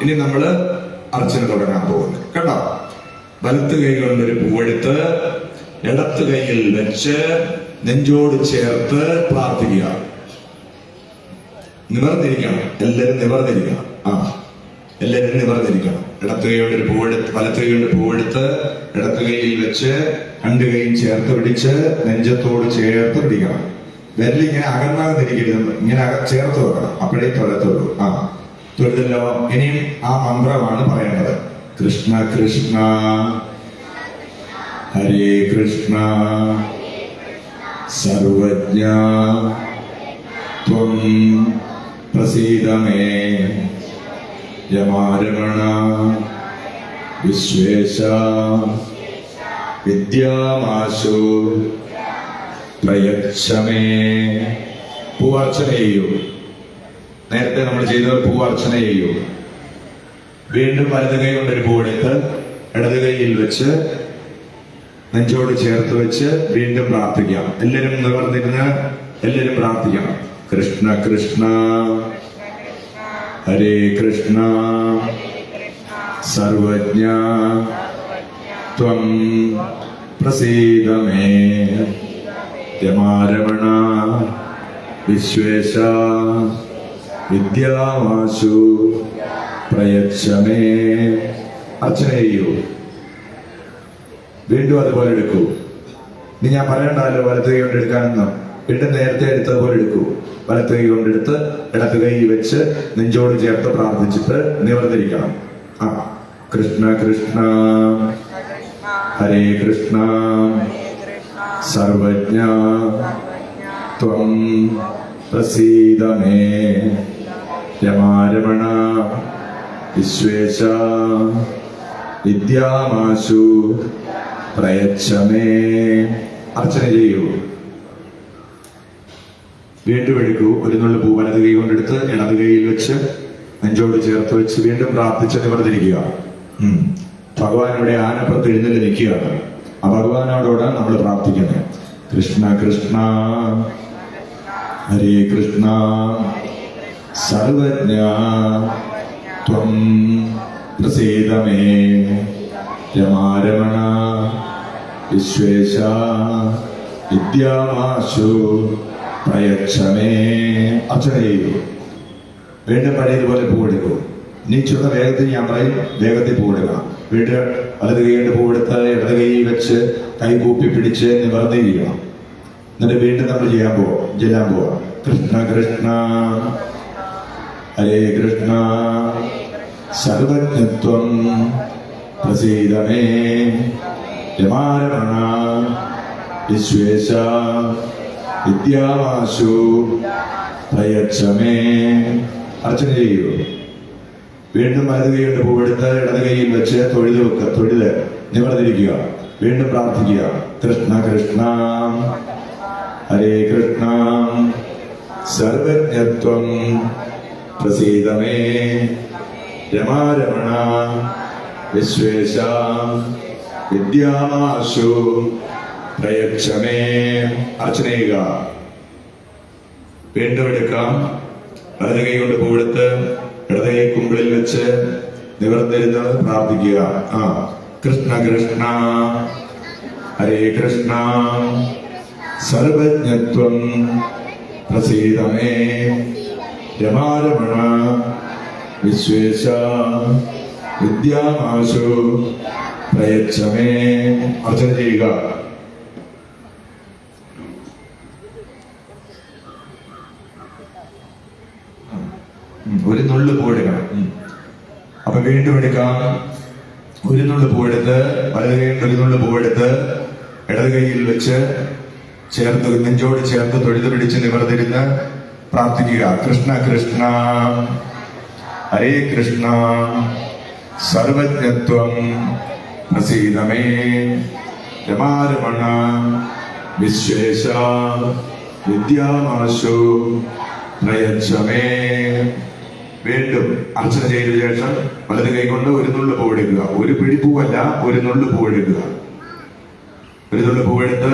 ഇനി നമ്മള് അർച്ചന തുടങ്ങാൻ പോകുന്നു കേട്ടോ. വലത്ത് കൈ കൊണ്ടൊരു പൂവെടുത്ത് ഇടത്ത് കൈയിൽ വെച്ച് നെഞ്ചോട് ചേർത്ത് പ്രാർത്ഥിക്കുക. നിവർന്നിരിക്കണം. എല്ലാരും നിവർന്നിരിക്കണം. എല്ലാരും നിവർന്നിരിക്കണം. ഇടത്ത് കൈ കൊണ്ടൊരു പൂവെടുത്ത് വലത്ത് കൈ കൊണ്ട് പൂവെടുത്ത് ഇടത്ത് കൈയിൽ വെച്ച് രണ്ട് കൈയും ചേർത്ത് പിടിച്ച് നെഞ്ചത്തോട് ചേർത്ത് പിടിക്കണം. വിരലിങ്ങനെ അകന്നാകുന്നിരിക്കരുത്. ഇങ്ങനെ ചേർത്ത് വെക്കണം. അപ്പോഴേ തൊഴത്തുള്ളൂ. തൊഴുതല്ലോ. ഇനിയും ആ മന്ത്രമാണ് പറയേണ്ടത്. കൃഷ്ണ കൃഷ്ണ ഹരേ കൃഷ്ണ സർവജ്ഞ ത്വം പ്രസീദമേ രമാരമണ വിശ്വേശ വിദ്യാമാശു പ്രയച്ഛമേ. പൂവാർച്ചന ചെയ്യൂ. നേരത്തെ നമ്മൾ ചെയ്തത് പൂവാർച്ചന ചെയ്യൂ. വീണ്ടും വലത് കൈ കൊണ്ടൊരു പൂവെടുത്ത് ഇടത് കൈയിൽ വെച്ച് നെഞ്ചോട് ചേർത്ത് വെച്ച് വീണ്ടും പ്രാർത്ഥിക്കാം. എല്ലാരും നിവർന്നിരുന്ന് എല്ലാരും പ്രാർത്ഥിക്കണം. കൃഷ്ണ കൃഷ്ണ ഹരേ കൃഷ്ണ സർവജ്ഞ ത്വം പ്രസീദമേ രമാരമണ വിശ്വേശ വിദ്യാമാശു പ്രയച്ഛമേ. അർച്ചന ചെയ്യൂ. വീണ്ടും അതുപോലെ എടുക്കൂ. ഇനി ഞാൻ പറയണ്ടല്ലോ വലത്ത് കൈ കൊണ്ട് എടുക്കാനെന്ന്. വീണ്ടും നേരത്തെ എടുത്തതുപോലെ എടുക്കൂ. വലത്ത് കൈ കൊണ്ടെടുത്ത് ഇടത്ത് കൈ വെച്ച് നെഞ്ചോട് ചേർത്ത് പ്രാർത്ഥിച്ചിട്ട് നിവർന്നിരിക്കണം. കൃഷ്ണ കൃഷ്ണ ഹരേ കൃഷ്ണ സർവജ്ഞ ത്വം പ്രസീദമേ രമാരമണ വിശ്വേശ വിദ്യാമാശു പ്രയച്ഛമേ. അർച്ചന ചെയ്യൂ. വീണ്ടും എടുക്കൂ. ഒരു നുള്ളു പൂ വലത് കൈ കൊണ്ടെടുത്ത് ഇടത് കൈയിൽ വെച്ച് നെഞ്ചോട് ചേർത്ത് വെച്ച് വീണ്ടും പ്രാർത്ഥിച്ച് നിവർന്നിരിക്കുക. ഭഗവാൻ ഇവിടെ ആനപ്പുറത്ത് എഴുന്നേറ്റ് നിൽക്കുകയാണ്. ആ ഭഗവാനോടോട് നമ്മൾ പ്രാർത്ഥിക്കുന്നത്. കൃഷ്ണ കൃഷ്ണ ഹരേ കൃഷ്ണ സർവജ്ഞ ത്വം പ്രസീദ മേ രമാരമണ വിശ്വേശ വിദ്യാമാശു പ്രയച്ഛമേ. അർച്ചന ചെയ്യൂ. വീണ്ടും പഴയതുപോലെ പൂവെടുക്കൂ. ഇനി ചുരുന്ന വേഗത്തിൽ ഞാൻ പറയും, വേഗത്തിൽ പൂവെടുക്കണം. വീണ്ടും വലത് കൈകൊണ്ട് പൂവെടുത്ത് ഇടത് കൈ വെച്ച് കൈ കൂപ്പി പിടിച്ച് നിവർന്നിരിക്കണം. എന്നിട്ട് വീണ്ടും നമ്മൾ ചെല്ലാൻ പോവാം. കൃഷ്ണ കൃഷ്ണ ഹരേ കൃഷ്ണ സർവജ്ഞത്വം പ്രസീദ മേ രമാരമണ വിശ്വേശ വിദ്യാവാസു പ്രയച്ഛ മേ. അർച്ചന ചെയ്യൂ. വീണ്ടും വലത് കൈകൊണ്ട് പൂവെടുത്ത് ഇടത് കൈയിൽ വെച്ച് തൊഴുത് നിവർന്നിരിക്കുക. വീണ്ടും പ്രാർത്ഥിക്കുക. കൃഷ്ണ കൃഷ്ണ ഹരേ കൃഷ്ണ സർവജ്ഞത്വം പ്രസീദ മേ രമാരമണ വിശ്വേശ വിദ്യാമാശു പ്രയച്ഛ മേ. അർച്ചന ചെയ്യുക. വീണ്ടും എടുക്കാം. വലത് കൈ കൊണ്ട് പൂവെടുത്ത് ഇടത് കൈ കുമ്പിളിൽ വെച്ച് നിവർന്നിരുന്ന് പ്രാർത്ഥിക്കുക. കൃഷ്ണ കൃഷ്ണ ഹരേ കൃഷ്ണ സർവജ്ഞത്വം പ്രസീദ മേ രമാരമണ വിശ്വേശ വിദ്യാമാശു പ്രയച്ഛ മേ. അർച്ചന ചെയ്യുക. ഒരു നുള്ളു പൂവെടുക്കണം. അപ്പൊ വീണ്ടും എടുക്കാം. ഒരു നുള്ളു പൂവെടുത്ത് വലത് കൈയിൽ ഒരു നുള്ളു പൂവെടുത്ത് ഇടത് കൈയിൽ വെച്ച് ചേർത്ത് നെഞ്ചോട് ചേർത്ത് തൊഴുത് പിടിച്ച് നിവർന്നിരുന്ന് പ്രാർത്ഥിക്കുക. കൃഷ്ണ കൃഷ്ണ ഹരേ കൃഷ്ണ സർവജ്ഞത്വം പ്രസീദ മേ രമാരമണ വിശ്വേശ വിദ്യാമാശു പ്രയച്ഛ മേ. വീണ്ടും അർച്ചന ചെയ്ത ശേഷം വലത് കൈ കൊണ്ട് ഒരു നുള്ളു പൂവെടുക്കുക. ഒരു പിടിപ്പൂവല്ല, ഒരു നുള്ളു പൂവെടുക്കുക. ഒരു നുള്ളു പൂവെടുത്ത്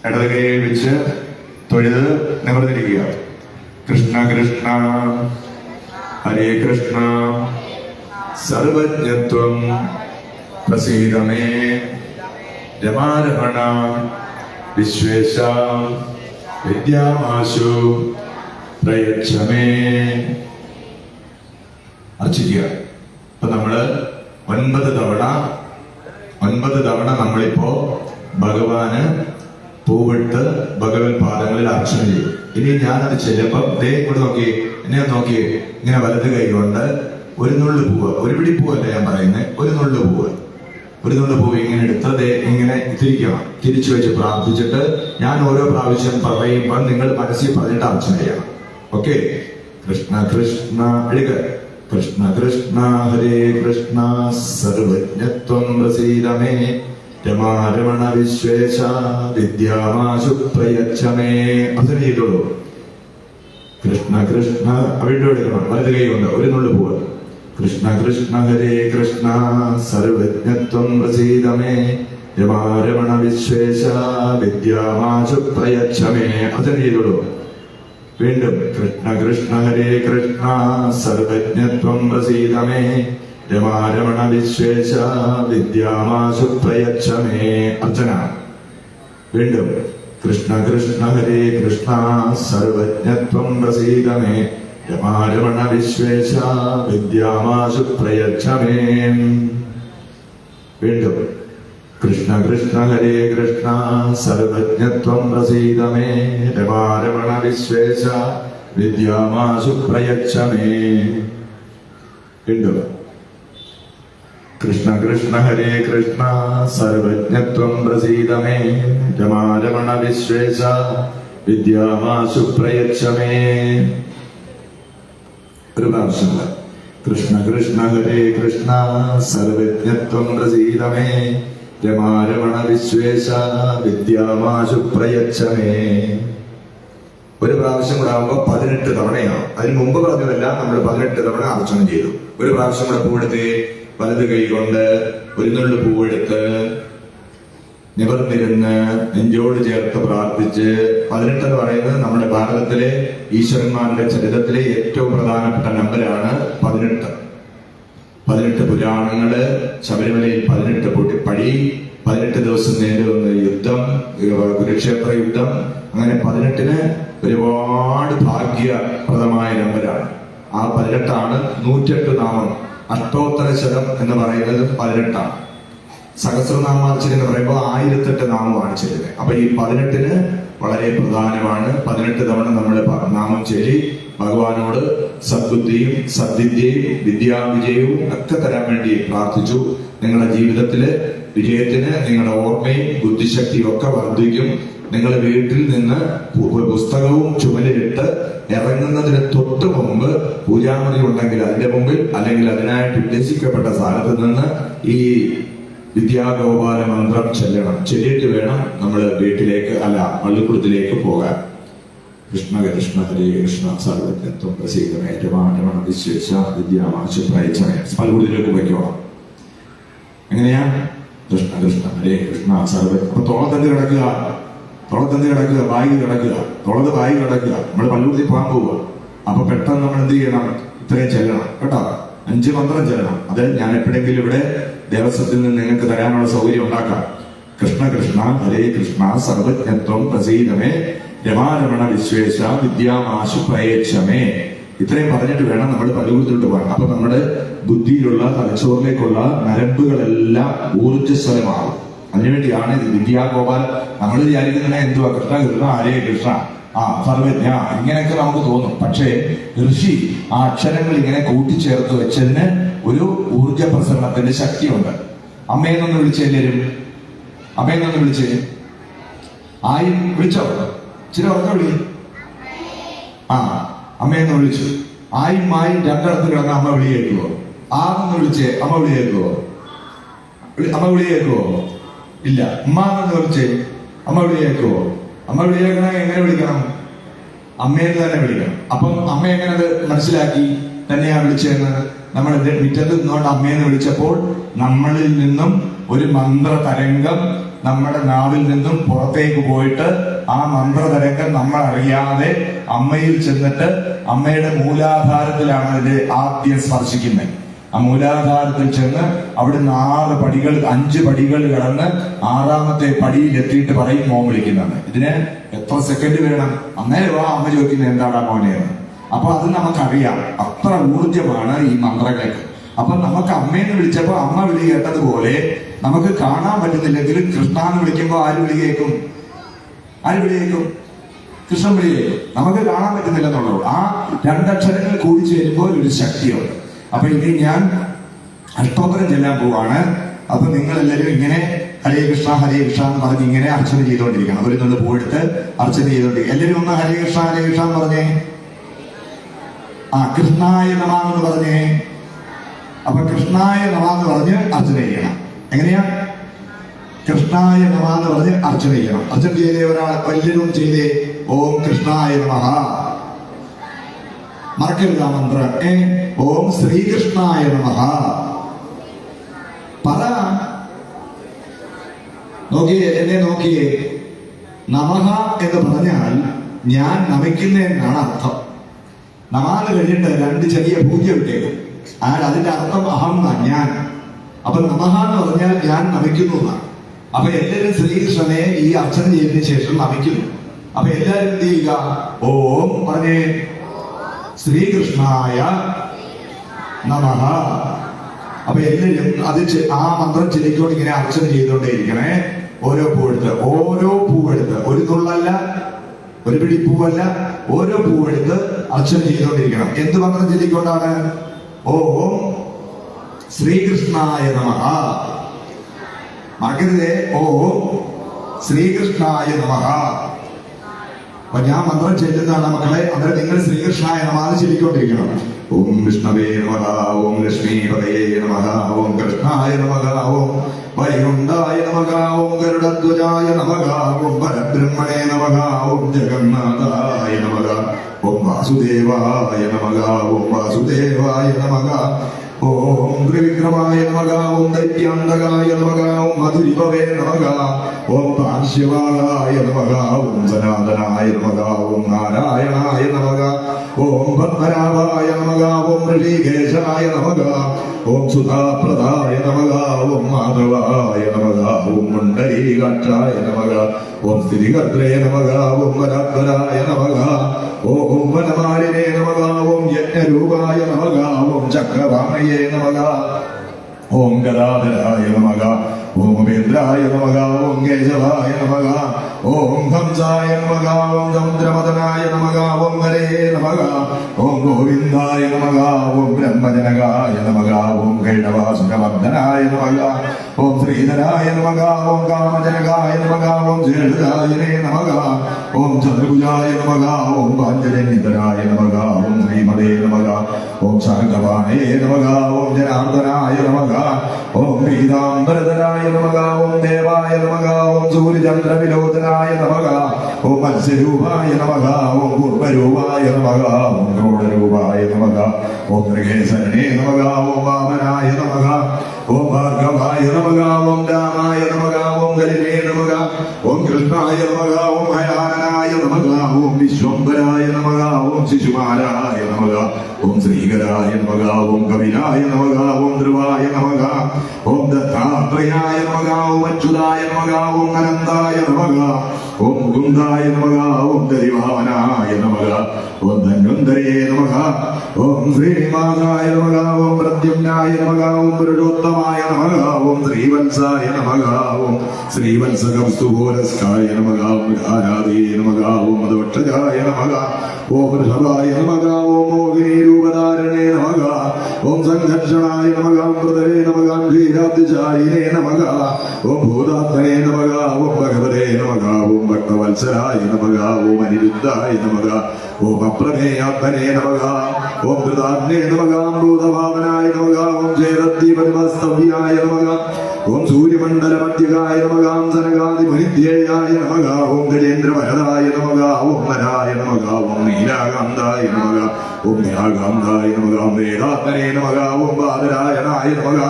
ഇടത് കൈയിൽ വെച്ച് തൊഴുത് നിവർന്നിരിക്കുക. കൃഷ്ണ കൃഷ്ണ ഹരേ കൃഷ്ണ സർവജ്ഞത്വം പ്രസീദ മേ രമാരമണ വിശ്വേശ വിദ്യാമാശു പ്രയച്ഛ മേ. അർച്ചിക്കുക. അപ്പൊ നമ്മള് 9 തവണ നമ്മളിപ്പോ ഭഗവാന് പൂവിട്ട് ഭഗവത് പാദങ്ങളിൽ അർച്ചന ചെയ്യും. ഇനി ഞാനത് ചെല്ലുമ്പോ ഇവിടെ നോക്കി, എന്നെ നോക്കി, ഇങ്ങനെ വലത് കൈ കൊണ്ട് ഒരു നുള്ളു പൂവ്, ഒരു പിടി പൂവല്ല ഞാൻ പറയുന്നത്, ഒരു നുള്ളു പൂവ് ഇങ്ങനെ എടുത്ത് ഇങ്ങനെ തിരിക്കണം. തിരിച്ചു വെച്ച് പ്രാർത്ഥിച്ചിട്ട് ഞാൻ ഓരോ പ്രാവശ്യം പറയുമ്പോൾ നിങ്ങൾ മനസ്സിൽ പറഞ്ഞിട്ട് അർച്ചന ചെയ്യണം. ഓക്കെ? കൃഷ്ണ കൃഷ്ണ എഴുക. കൃഷ്ണ കൃഷ്ണ ഹരേ കൃഷ്ണ സർവജ്ഞത്വം പ്രസീദ മേ രമാരമണ വിശ്വേശ വിദ്യാമാശു പ്രയച്ഛ മേ. അർച്ചന ചെയ്തോളൂ. കൃഷ്ണ കൃഷ്ണ അവിടെ എടുക്കണം. വലത് കൈ കൊണ്ട് ഒരു നുള്ളു പൂവ്. കൃഷ്ണ കൃഷ്ണ ഹരേ കൃഷ്ണ സർവജ്ഞത്വം പ്രസീദ മേ രമാരമണ വിശ്വേശ വിദ്യാമാശു പ്രയച്ഛ മേ. അർച്ചന ചെയ്തോളൂ. വീണ്ടും കൃഷ്ണ കൃഷ്ണ ഹരേ കൃഷ്ണ സർവജ്ഞത്വം പ്രസീദ മേ രമാരമണ വിശ്വേശ വിദ്യാമാശു പ്രയച്ഛ മേ. അർച്ചന. വീണ്ടും കൃഷ്ണ കൃഷ്ണ ഹരേ കൃഷ്ണ സർവജ്ഞത്വം പ്രസീദ മേ രമാരമണ വിശ്വേശ വിദ്യാമാശു പ്രയച്ഛ മേ. വീണ്ടും കൃഷ്ണ കൃഷ്ണ ഹരേ കൃഷ്ണ സർവജ്ഞത്വം പ്രസീദ മേ രമാരമണ വിശ്വേശ വിദ്യാമാശു പ്രയച്ഛ മേ. വീണ്ടും കൃഷ്ണ കൃഷ്ണ ഹരേ കൃഷ്ണ സർവജ്ഞത്വം പ്രസീദ മേ രമാരമണ വിശ്വേശ വിദ്യാമാശു പ്രയച്ഛ മേ. ഒരു പ്രാവശ്യം. കൃഷ്ണ കൃഷ്ണ ഹരേ കൃഷ്ണ സർവജ്ഞത്വം പ്രസീദ മേ രമാരമണ വിശ്വേശ വിദ്യാമാശു പ്രയച്ഛ മേ. ഒരു പ്രാവശ്യം കൂടെ ആകുമ്പോൾ 18 തവണയാണ്. അതിന് മുമ്പ് പറഞ്ഞതല്ല, നമ്മൾ 18 തവണ അർച്ചന ചെയ്തു. ഒരു പ്രാവശ്യം കൂടെ പൂവെടുത്ത് വലത് കൈ കൊണ്ട് ഒരു നുള്ളു പൂവെടുത്ത് നിവർന്നിരുന്ന് നെഞ്ചോട് ചേർത്ത് പ്രാർത്ഥിച്ച് 18 എന്ന് പറയുന്നത് നമ്മുടെ ഭാരതത്തിലെ ഈശ്വരന്മാരുടെ ചരിത്രത്തിലെ ഏറ്റവും പ്രധാനപ്പെട്ട നമ്പരാണ് 18. 18 പുരാണങ്ങള്, ശബരിമലയിൽ 18 പടി, 18 ദിവസം നേരിടുന്ന യുദ്ധം, കുരുക്ഷേത്ര യുദ്ധം, അങ്ങനെ 18ന് ഒരുപാട് ഭാഗ്യപ്രദമായ നമ്പരാണ്. ആ 18 108 നാമം. അഷ്ടോത്തര ശതം എന്ന് പറയുന്നത് 18. സഹസ്രനാമാർച്ചന എന്ന് പറയുമ്പോൾ 1008 നാമമാണ് ചെല്ലുന്നത്. അപ്പൊ ഈ 18ന് വളരെ പ്രധാനമാണ്. 18 തവണ നമ്മൾ നാമം ചൊല്ലി ഭഗവാനോട് സദ്ബുദ്ധിയും സദ്വിദ്യയും വിദ്യാവിജയവും ഒക്കെ തരാൻ വേണ്ടി പ്രാർത്ഥിച്ചു. നിങ്ങളുടെ ജീവിതത്തില് വിജയത്തിന് നിങ്ങളുടെ ഓർമ്മയും ബുദ്ധിശക്തിയും ഒക്കെ വർദ്ധിക്കും. നിങ്ങൾ വീട്ടിൽ നിന്ന് പുസ്തകവും ചുമലിലിട്ട് ഇറങ്ങുന്നതിന് തൊട്ട് മുമ്പ് പൂജാമുറി ഉണ്ടെങ്കിൽ അതിന്റെ മുമ്പിൽ, അല്ലെങ്കിൽ അതിനായിട്ട് ഉദ്ദേശിക്കപ്പെട്ട സ്ഥലത്ത് നിന്ന് ഈ വിദ്യാഗോപാല മന്ത്രം ചെല്ലണം. ചൊല്ലിയിട്ട് വേണം നമ്മൾ വീട്ടിലേക്ക്, അല്ല പള്ളിക്കൂടത്തിലേക്ക് പോകാൻ. കൃഷ്ണ കൃഷ്ണ ഹരേ കൃഷ്ണ സർവജ്ഞത്വം പ്രസീതമേ രമാരമണ വിശ്വേശ വിദ്യാമാശു പ്രയച്ചമേ. പള്ളിക്കൂടത്തിലേക്ക് പോയിക്കോണം. എങ്ങനെയാ? കൃഷ്ണ കൃഷ്ണ ഹരേ കൃഷ്ണ സർവജ്ഞ. അപ്പൊ തോളത്തന്ത് കിടക്കുക, ബാഗ് കിടക്കുക, തോളത്ത് ബാഗ് കിടക്കുക. നമ്മൾ പള്ളിക്കൂടത്തിൽ പോകാൻ പോവുക. അപ്പൊ പെട്ടെന്ന് നമ്മൾ എന്ത് ചെയ്യണം? ഇത്രയും ചെല്ലണം കേട്ടോ. 5 മന്ത്രം ചെല്ലണം. അത് ഞാൻ എപ്പോഴെങ്കിലും ഇവിടെ ദേവസ്വത്തിൽ നിന്ന് നിങ്ങൾക്ക് തരാനുള്ള സൗകര്യം ഉണ്ടാക്കാം. കൃഷ്ണ കൃഷ്ണ ഹരേ കൃഷ്ണ സർവജ്ഞത്വം പ്രസീതമേ രമാരമണ വിശ്വേശ വിദ്യാമാശു പ്രയേക്ഷമേ. ഇത്രയും പറഞ്ഞിട്ട് വേണം നമ്മൾ പള്ളിക്കൂടത്തിലോട്ട് പോകാൻ. അപ്പൊ നമ്മുടെ ബുദ്ധിയിലുള്ള തലച്ചോറിലേക്കുള്ള നരമ്പുകളെല്ലാം ഊർജ്ജസ്വലമാകും. അതിനുവേണ്ടിയാണ് വിദ്യാഗോപാൽ. നമ്മൾ വിചാരിക്കുന്ന എന്തുവാ? കൃഷ്ണ കൃഷ്ണ ഹരേ കൃഷ്ണ, സർവജ്ഞ, ഇങ്ങനെയൊക്കെ നമുക്ക് തോന്നും. പക്ഷേ ഋഷി ആ അക്ഷരങ്ങൾ ഇങ്ങനെ കൂട്ടിച്ചേർത്ത് വെച്ചതിന് ഒരു ഊർജ പ്രസരണത്തിന്റെ ശക്തിയുണ്ട്. അമ്മയെന്നൊന്ന് വിളിച്ച് എല്ലാവരും, അമ്മയെന്നൊന്ന് വിളിച്ച്. ആയി വിളിച്ചോ? ഇച്ചിരി ഉറക്കം വിളി. അമ്മയെന്ന് വിളിച്ചു. ആയും മായും രണ്ടിടത്ത് കിടന്ന അമ്മ വിളി കേൾക്കുവോ? ആന്ന് വിളിച്ചേ, അമ്മ വിളി കേൾക്കുവോ? അമ്മ വിളി കേൾക്കുവോ? ഇല്ല. ഉമ്മാന്ന് വിളിച്ചേ, അമ്മ വിളി കേൾക്കുവോ? അമ്മ വിളി കേൾക്കണമെങ്കിൽ എങ്ങനെ വിളിക്കണം? അമ്മയെന്ന് തന്നെ വിളിക്കണം. അപ്പം അമ്മ എങ്ങനെ അത് മനസ്സിലാക്കി തന്നെയാ വിളിച്ചതെന്ന്? നമ്മൾ മുറ്റത്ത് നിന്നുകൊണ്ട് അമ്മയെന്ന് വിളിച്ചപ്പോൾ നമ്മളിൽ നിന്നും ഒരു മന്ത്ര തരംഗം നമ്മുടെ നാവിൽ നിന്നും പുറത്തേക്ക് പോയിട്ട് ആ മന്ത്രതരംഗം നമ്മൾ അറിയാതെ അമ്മയിൽ ചെന്നിട്ട് അമ്മയുടെ മൂലാധാരത്തിലാണ് ഇത് ആദ്യം സ്പർശിക്കുന്നത്. ആ മൂലാധാരത്തിൽ ചെന്ന് അവിടുന്ന് 5 പടികൾ കടന്ന് 6ാമത്തെ പടിയിൽ എത്തിയിട്ട് പറയും മോൻ വിളിക്കുന്നതാണ്. ഇതിന് എത്ര സെക്കൻഡ് വേണം? അന്നേരം അമ്മ ചോദിക്കുന്നത് എന്താടാ മോനെന്ന്. അപ്പൊ അത് നമുക്കറിയാം. അത്ര ഊർജമാണ് ഈ മന്ത്രങ്ങൾക്ക്. അപ്പൊ നമുക്ക് അമ്മയെന്ന് വിളിച്ചപ്പോ അമ്മ വിളി കേട്ടതുപോലെ നമുക്ക് കാണാൻ പറ്റുന്നില്ലെങ്കിലും കൃഷ്ണാന്ന് വിളിക്കുമ്പോൾ ആര് വിളി കേൾക്കും? കൃഷ്ണൻ വിളി കേൾക്കും. നമുക്ക് കാണാൻ പറ്റുന്നില്ലെന്നുള്ളൂ. ആ 2 അക്ഷരങ്ങൾ കൂടി ചേരുമ്പോൾ ഒരു ശക്തിയുണ്ട്. അപ്പൊ ഇനി ഞാൻ അഷ്ടോത്തരം ചെല്ലാൻ പോവാണ്. അപ്പൊ നിങ്ങൾ എല്ലാവരും ഇങ്ങനെ ഹരേ കൃഷ്ണ എന്ന് പറഞ്ഞ് ഇങ്ങനെ അർച്ചന ചെയ്തുകൊണ്ടിരിക്കണം. ഒരു നിന്ന് പോയിട്ട് അർച്ചന ചെയ്തുകൊണ്ടിരിക്കും. എല്ലാവരും ഒന്ന് ഹരേ കൃഷ്ണ എന്ന് പറഞ്ഞേ. കൃഷ്ണായ നമ എന്ന് പറഞ്ഞേ. അപ്പൊ കൃഷ്ണായ നമ എന്ന് പറഞ്ഞ് അർച്ചന ചെയ്യണം. എങ്ങനെയാ? കൃഷ്ണായ നമ എന്ന് പറഞ്ഞ് അർച്ചന ചെയ്യണം. അർച്ചന ചെയ്തേ ഒരാൾ എല്ലാവരും ചെയ്തേ. ഓം കൃഷ്ണായ നമഃ. മറക്കരുത് ആ മന്ത്രം. ഓം ശ്രീകൃഷ്ണായ നമഃ. പറ. നോക്കിയേ, എന്നെ നോക്കിയേ. നമഃ എന്ന് പറഞ്ഞാൽ ഞാൻ നമിക്കുന്ന എന്നാണ് അർത്ഥം. നമാന്ന് കഴിഞ്ഞിട്ട് 2 ചെറിയ പൂജ്യം ഇട്ടേക്കും. അതിന്റെ അർത്ഥം അഹം ഞാൻ. അപ്പൊ നമഃ എന്ന് പറഞ്ഞാൽ ഞാൻ നമിക്കുന്നു എന്നാണ്. അപ്പൊ എല്ലാവരും ശ്രീകൃഷ്ണനെ ഈ അർച്ചന ചെയ്തതിനു ശേഷം നമിക്കുന്നു. അപ്പൊ എല്ലാവരും എന്ത് ചെയ്യുക? ഓം പറഞ്ഞേ. ശ്രീകൃഷ്ണായ നമഃ. അപ്പൊ എല്ലാവരും അത് ആ മന്ത്രം ചൊല്ലിക്കൊണ്ട് ഇങ്ങനെ അർച്ചന ചെയ്തുകൊണ്ടേയിരിക്കണേ. ഓരോ പൂവെടുത്ത് ഒരു നുള്ളല്ല, ഒരു പിടി പൂവല്ല, ഓരോ പൂവെടുത്ത് അർച്ചന ചെയ്തുകൊണ്ടിരിക്കണം. എന്ത് മന്ത്രം ചൊല്ലിക്കൊണ്ടാണ്? ഓം ശ്രീകൃഷ്ണായ നമഃ. മറക്കരുതേ. ഓം ശ്രീകൃഷ്ണായ നമഃ. അപ്പൊ ഞാൻ മന്ത്രം ചെല്ലുന്നതാണ് മക്കളെ. അന്നേരം നിങ്ങൾ ശ്രീകൃഷ്ണായ നമഃ ചൊല്ലിക്കൊണ്ടിരിക്കണം. ഓം വിഷ്ണവേ നമഃ. ഓം ലക്ഷ്മീപതയേ നമഃ. ഓം കൃഷ്ണായ നമഃ. ഓം വൈകുണ്ഠായ നമഃ. ഓം ഗരുഡധ്വജായ നമഃ. ഓം പരബ്രഹ്മണേ നമഃ. ഓം ജഗന്നാഥായ നമഃ. വാസുദേവായ നമഃ ഓം വാസുദേവായ നമഃ ഓം ത്രിവിക്രമായ നമഃ ഓം ദൈത്യാന്തകായ നമഃ ഓം മധുരിഭവേ നമഃ ഓം പാർശ്വവാളായ നമഃ ഓം സനാതനായ നമഃ ഓം നാരായണായ നമഃ ഓം പത്മനാഭായ നമഃ ഓം ഋഷികേശായ നമഃ ഓം സുധാപ്രദായ നമഃ ഓം മാധവായ നമഃ ഓം മുണ്ഡരീകാക്ഷായ നമഃ ഓം സ്ഥിതികർത്രേ നമഃ ഓം വരാത്മരായ നമഃ ഓം വനമാലിനേ നമഃ ഓം യജ്ഞരൂപായ നമഃ ഓം ചക്രവാണയേ നമഃ ഓം ഗദാധരായ നമഃ ഓം ഉപേന്ദ്രായ നമഃ ഓം കേശവായ നമഃ ഓം ഹംസായ നമഃ ഓം സമുദ്രമദനായ നമഃ ഓം ഹരേ നമഃ ഓം ഗോവിന്ദായ നമഃ ഓം ബ്രഹ്മജനകായ നമഃ ഓം കൈടവാസുരവർദ്ധനായ നമഃ ഓം ശ്രീധരായ നമഃ ഓം കാമജനകായ നമഃ ഓം ജേഷദായനേ നമഃ ഓം ചതുർഭുജായ നമഃ ഓം പാഞ്ചജന്യതരായ നമഃ ഓം ശ്രീമതേ നമഃ ഓം ശാർഗവാണേ നമഃ ഓം ജനാർദ്ദനായ നമഃ ഓം പീതാംബരധരായ നമഃ ഓം ദേവായ നമഃ ഓം സൂര്യചന്ദ്രവിലോചനായ നമഃ ഓം മത്സ്യരൂപായ നമഃ ഓം പൂർവരൂപായ നമഃ ഓം ക്രോഡരൂപായ നമഃ ഓം മൃഗേശരണേ നമഃ ഓം വാമനായ നമഃ ഓം ഭാർഗവായ നമഃ ഓം രാമായ നമഃ ഓം ഗലിനേ നമഃ ഓം കൃഷ്ണായ നമഃ ഓം ഹയാനനായ നമഃ ഓം വിശ്വംഭരായ നമഃ ഓം ശിശുപാലായ നമഃ ഓം ശ്രീകരായ നമഃ ഓം കപിലായ നമഃ ഓം ധ്രുവായ നമഃ ഓം ദത്താത്രേയായ നമഃ ഓം അച്യുതായ നമഃ ഓം അനന്തായ നമഃ ഓം മുകുന്ദായ നമഃ ഓം ദരിവാമനായ നമഃ ഓം ധന്വന്തരേ നമഃ ഓം ശ്രീനിവാസായ നമഃ ഓം പ്രദ്യുമ്നായ നമഃ ഓം പുരുഷോത്തമായ നമഃ ഓം ശ്രീവത്സായ നമഃ ഓം ശ്രീവത്സകംസ്തുഭൂരസ്കായ നമഃ ഓം ധാരാദേ നമഃ ഓം മധുവക്ഷജായ നമഃ ഓം ഋഷഭായ നമഃ ഓം മോഹിനീരൂപധാരണേ നമഃ ഓം സംഘർഷണായ നമഃ ഓം പ്രദരേ നമഃ ഓം ക്ഷീരാബ്ദിചാരിണേ നമഃ ഓം ഭൂതാത്മനേ നമഃ ഓം ഭഗവതേ നമഃ ഓം ഭക്തവത്സരായ നമഃ ഓം അനിരുദ്ധായ നമഃ ഓം അപ്രമേയാത്മനേ നമഃ ഓം ധൃതാഗ്നേ നമഃ ഓം ഭൂതഭാവനായ നമഃ ഓം ജയരത്തിപരിമസ്തവ്യായ നമഃ ഓം സൂര്യമണ്ഡലമധ്യകായ നമഃ ഓം സനകാദിമുനിധ്യേയായ നമഃ ഓം ഗജേന്ദ്രവരദായ നമഃ ഓം നരായ നമഃ ഓം നീലാകാന്തായ നമഃ ഓം നിരാകാന്തായ നമഃ ഓം വേദാത്മനേ നമഃ ഓം ബാദരായണായ നമഃ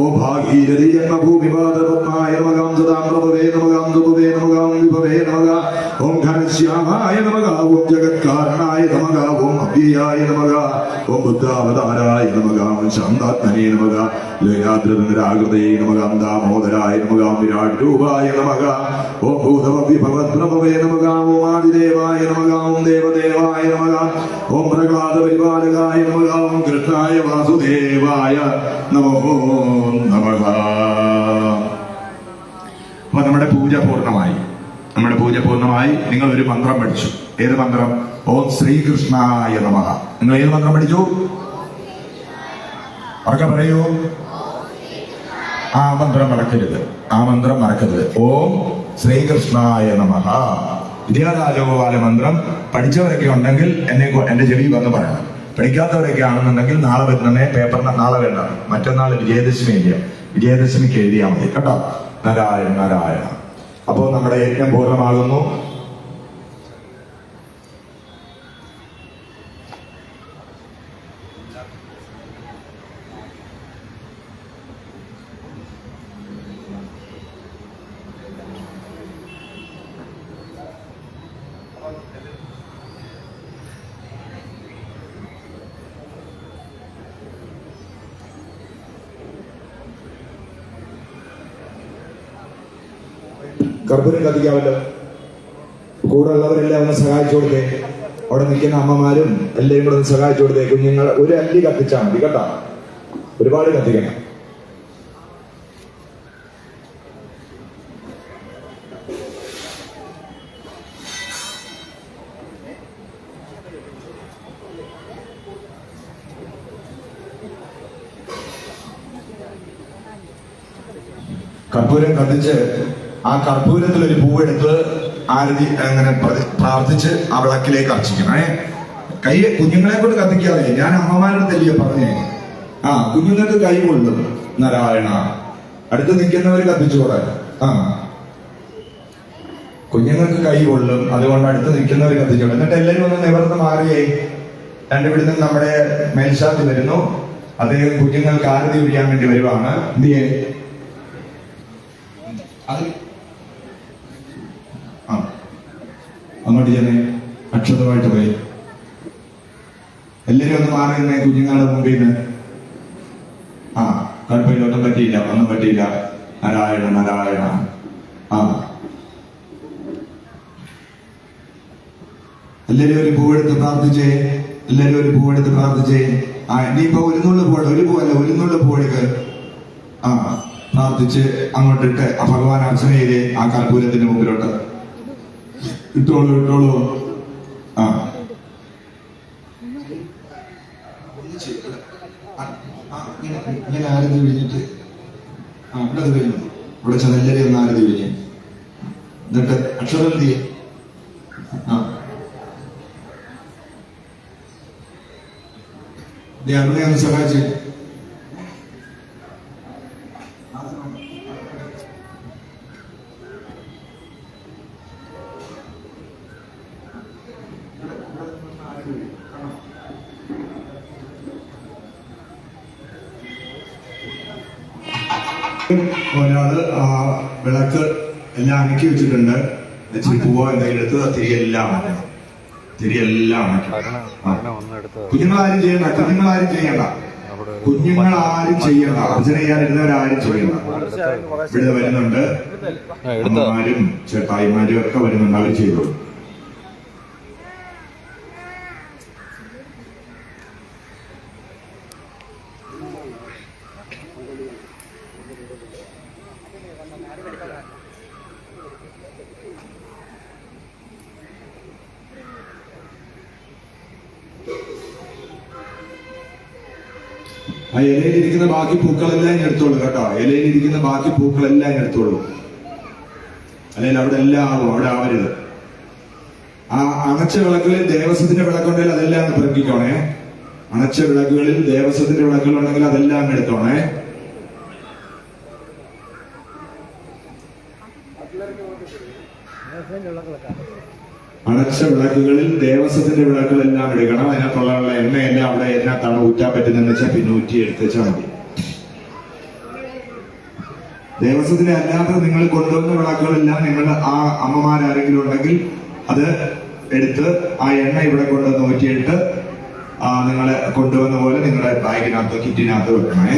ഓം ഭാഗീരഥി ജന്മഭൂമിപാദപത്മായ നമഃ ഓം സദാമ്രഭവേ നമഃ ഓം സുഭവേ നമഃ ഓം വിഭവേ നമഃ ഓം ഘനശ്യാമായ നമഃ ഓം ജഗത്കാരണായ നമഃ ഓം അവ്യയായ നമഃ ഓം ബുദ്ധാവതാരായ നമഃ ഓം ശാന്താത്മനേ നമഃ ലയാദ്രതരാകൃതേ നമഃ ഓം ദാമോദരായ നമഃ ഓം വിരാട് രൂപായ നമഃ ഓം ഭൂതഭവ്യഭവദ്ഭവേ നമഃ ഓം ആദിദേവായ നമഃ ഓം ദേവദേവായ നമഃ ഓം പ്രഹ്ലാദപരിപാലകായ നമഃ ഓം കൃഷ്ണായ വാസുദേവായ നമോ നമഃ. അപ്പൊ നമ്മുടെ പൂജ പൂർണ്ണമായി. നിങ്ങൾ ഒരു മന്ത്രം പഠിച്ചു. ഏത് മന്ത്രം? ഓം ശ്രീകൃഷ്ണായ നമഃ. നിങ്ങൾ ഏത് മന്ത്രം പഠിച്ചു? ഉറക്കെ പറയൂ. ആ മന്ത്രം മറക്കരുത്. ഓം ശ്രീകൃഷ്ണായ നമഃ. വിദ്യാരാജഗോപാല മന്ത്രം പഠിച്ചവരൊക്കെ ഉണ്ടെങ്കിൽ എന്റെ ചെവി വന്ന് പറയണം. പഠിക്കാത്തവരൊക്കെ ആണെന്നുണ്ടെങ്കിൽ നാളെ വരുന്നേ പേപ്പറിന് നാളെ വേണ്ട, മറ്റന്നാൾ വിജയദശമിക്ക് എഴുതിയാൽ മതി കേട്ടോ. നാരായണ. അപ്പോൾ നമ്മുടെ യജ്ഞം പൂർണ്ണമാകുന്നു. കർപ്പൂരം കത്തിക്കാമല്ലോ. കൂടെ ഉള്ളവരെല്ലാം ഒന്ന് സഹായിച്ചു കൊടുത്തേ. അവിടെ നിൽക്കുന്ന അമ്മമാരും എല്ലാവരും കൂടെ ഒന്ന് സഹായിച്ചു കൊടുത്തേ. കുഞ്ഞുങ്ങൾ ഒരു അല്ലി കത്തിച്ചാൽ മതി കേട്ടോ, ഒരുപാട് കത്തിക്കണം. കർപ്പൂരം കത്തിച്ച് ആ കർപ്പൂരത്തിൽ ഒരു പൂവെടുത്ത് ആരതി അങ്ങനെ പ്രാർത്ഥിച്ച് ആ വിളക്കിലേക്ക് അർച്ചിക്കണം. കുഞ്ഞുങ്ങളെ കൊണ്ട് കത്തിക്കാതെ, ഞാൻ അമ്മമാരുടെ തല്ലിയ പറഞ്ഞേ. കുഞ്ഞുങ്ങൾക്ക് കൈ കൊള്ളും. നാരായണ. അടുത്ത് നിൽക്കുന്നവര് കത്തിച്ചോടെ. കുഞ്ഞുങ്ങൾക്ക് കൈ കൊള്ളും, അതുകൊണ്ട് അടുത്ത് നിൽക്കുന്നവര് കത്തിച്ചോടെ. എന്നിട്ട് എല്ലാവരും ഒന്ന് നിവർന്ന് മാറിയേ. ഇവിടുന്ന് നമ്മുടെ മേൽശാന്തി വരുന്നു. അദ്ദേഹം കുഞ്ഞുങ്ങൾക്ക് ആരതി ഒഴിയാൻ വേണ്ടി വരുവാണ്. എന്ത് ചെയ്യേ അങ്ങോട്ട് ചെന്നേ, അക്ഷതമായിട്ട് പോയി. എല്ലാരും ഒന്ന് മാറി നിന്നേ കുഞ്ഞുങ്ങളുടെ മുമ്പിൽ നിന്ന്. കുഴപ്പമില്ല, ഒന്നും പറ്റിയില്ല. നാരായണ നാരായണ. എല്ലാരും ഒരു പൂവെടുത്ത് പ്രാർത്ഥിച്ചേ. ഇനിയിപ്പോ ഒരു നുള്ളു പൂവെടുക്ക്. പ്രാർത്ഥിച്ച് അങ്ങോട്ടിട്ട് ഭഗവാൻ അർച്ചന ചെയ്തേ. ആ കർപ്പൂരത്തിന്റെ മുമ്പിലോട്ട് ഇട്ടോളൂ. ഇങ്ങനെ ആരതി വിഴിഞ്ഞിട്ട് ഇവിടെ കഴിഞ്ഞു. ഇവിടെ ചെന്നെല്ലാരും ഒന്ന് ആരതി വിഴിഞ്ഞ് എന്നിട്ട് അക്ഷരം എന്ത് ചെയ്യും? അരുണെ ഒന്ന് സഹായിച്ച്. ഒരാള് വിളക്ക് എല്ലാം അണക്കി വെച്ചിട്ടുണ്ട്. ഇച്ചിരി പൂവോ എന്തെങ്കിലും എടുത്ത് തിരികെല്ലാം അണക്കണം. കുഞ്ഞുങ്ങളാരും ചെയ്യണ്ട. അർച്ചന ചെയ്യാനിരുന്നവരാരും ചെയ്യണ്ട. ഇവിടെ വരുന്നുണ്ട് അമ്മമാരും ചേട്ടായിമാരും ഒക്കെ വരുന്നുണ്ട്. അവർ ചെയ്തോളൂ. ആ ഇലയിലിരിക്കുന്ന ബാക്കി പൂക്കളെല്ലാം എടുത്തോളൂ കേട്ടോ. അല്ലെങ്കിൽ അവിടെ എല്ലാം ആവും. അവിടെ ആവരുത്. ആ അണച്ച വിളക്കുകളിൽ ദേവസ്വത്തിന്റെ വിളക്കുണ്ടെങ്കിൽ അതെല്ലാം പെറുക്കിക്കോണേ. അണച്ച വിളക്കുകളിൽ ദേവസ്വത്തിന്റെ വിളക്കുകളുണ്ടെങ്കിൽ അതെല്ലാം എടുത്തോണേ. അണച്ച വിളക്കുകളിൽ ദേവസ്വത്തിന്റെ വിളക്കുകളെല്ലാം എടുക്കണം. അതിനകത്തുള്ള എണ്ണയെല്ലാം അവിടെ അതിനകത്താണ് ഊറ്റാൻ പറ്റുന്നതെന്ന് വെച്ചാൽ പിന്നെ ഊറ്റി എടുത്തുവെച്ചാൽ മതി. ദേവസ്വത്തിന് അല്ലാതെ നിങ്ങൾ കൊണ്ടുവന്ന വിളക്കുകളെല്ലാം നിങ്ങൾ ആ അമ്മമാരാരെങ്കിലും ഉണ്ടെങ്കിൽ അത് എടുത്ത് ആ എണ്ണ ഇവിടെ കൊണ്ടുവന്ന് ഊറ്റിയിട്ട് നിങ്ങളെ കൊണ്ടുവന്ന പോലെ നിങ്ങളുടെ ബാഗിനകത്ത് കിറ്റിനകത്ത് വെക്കണേ.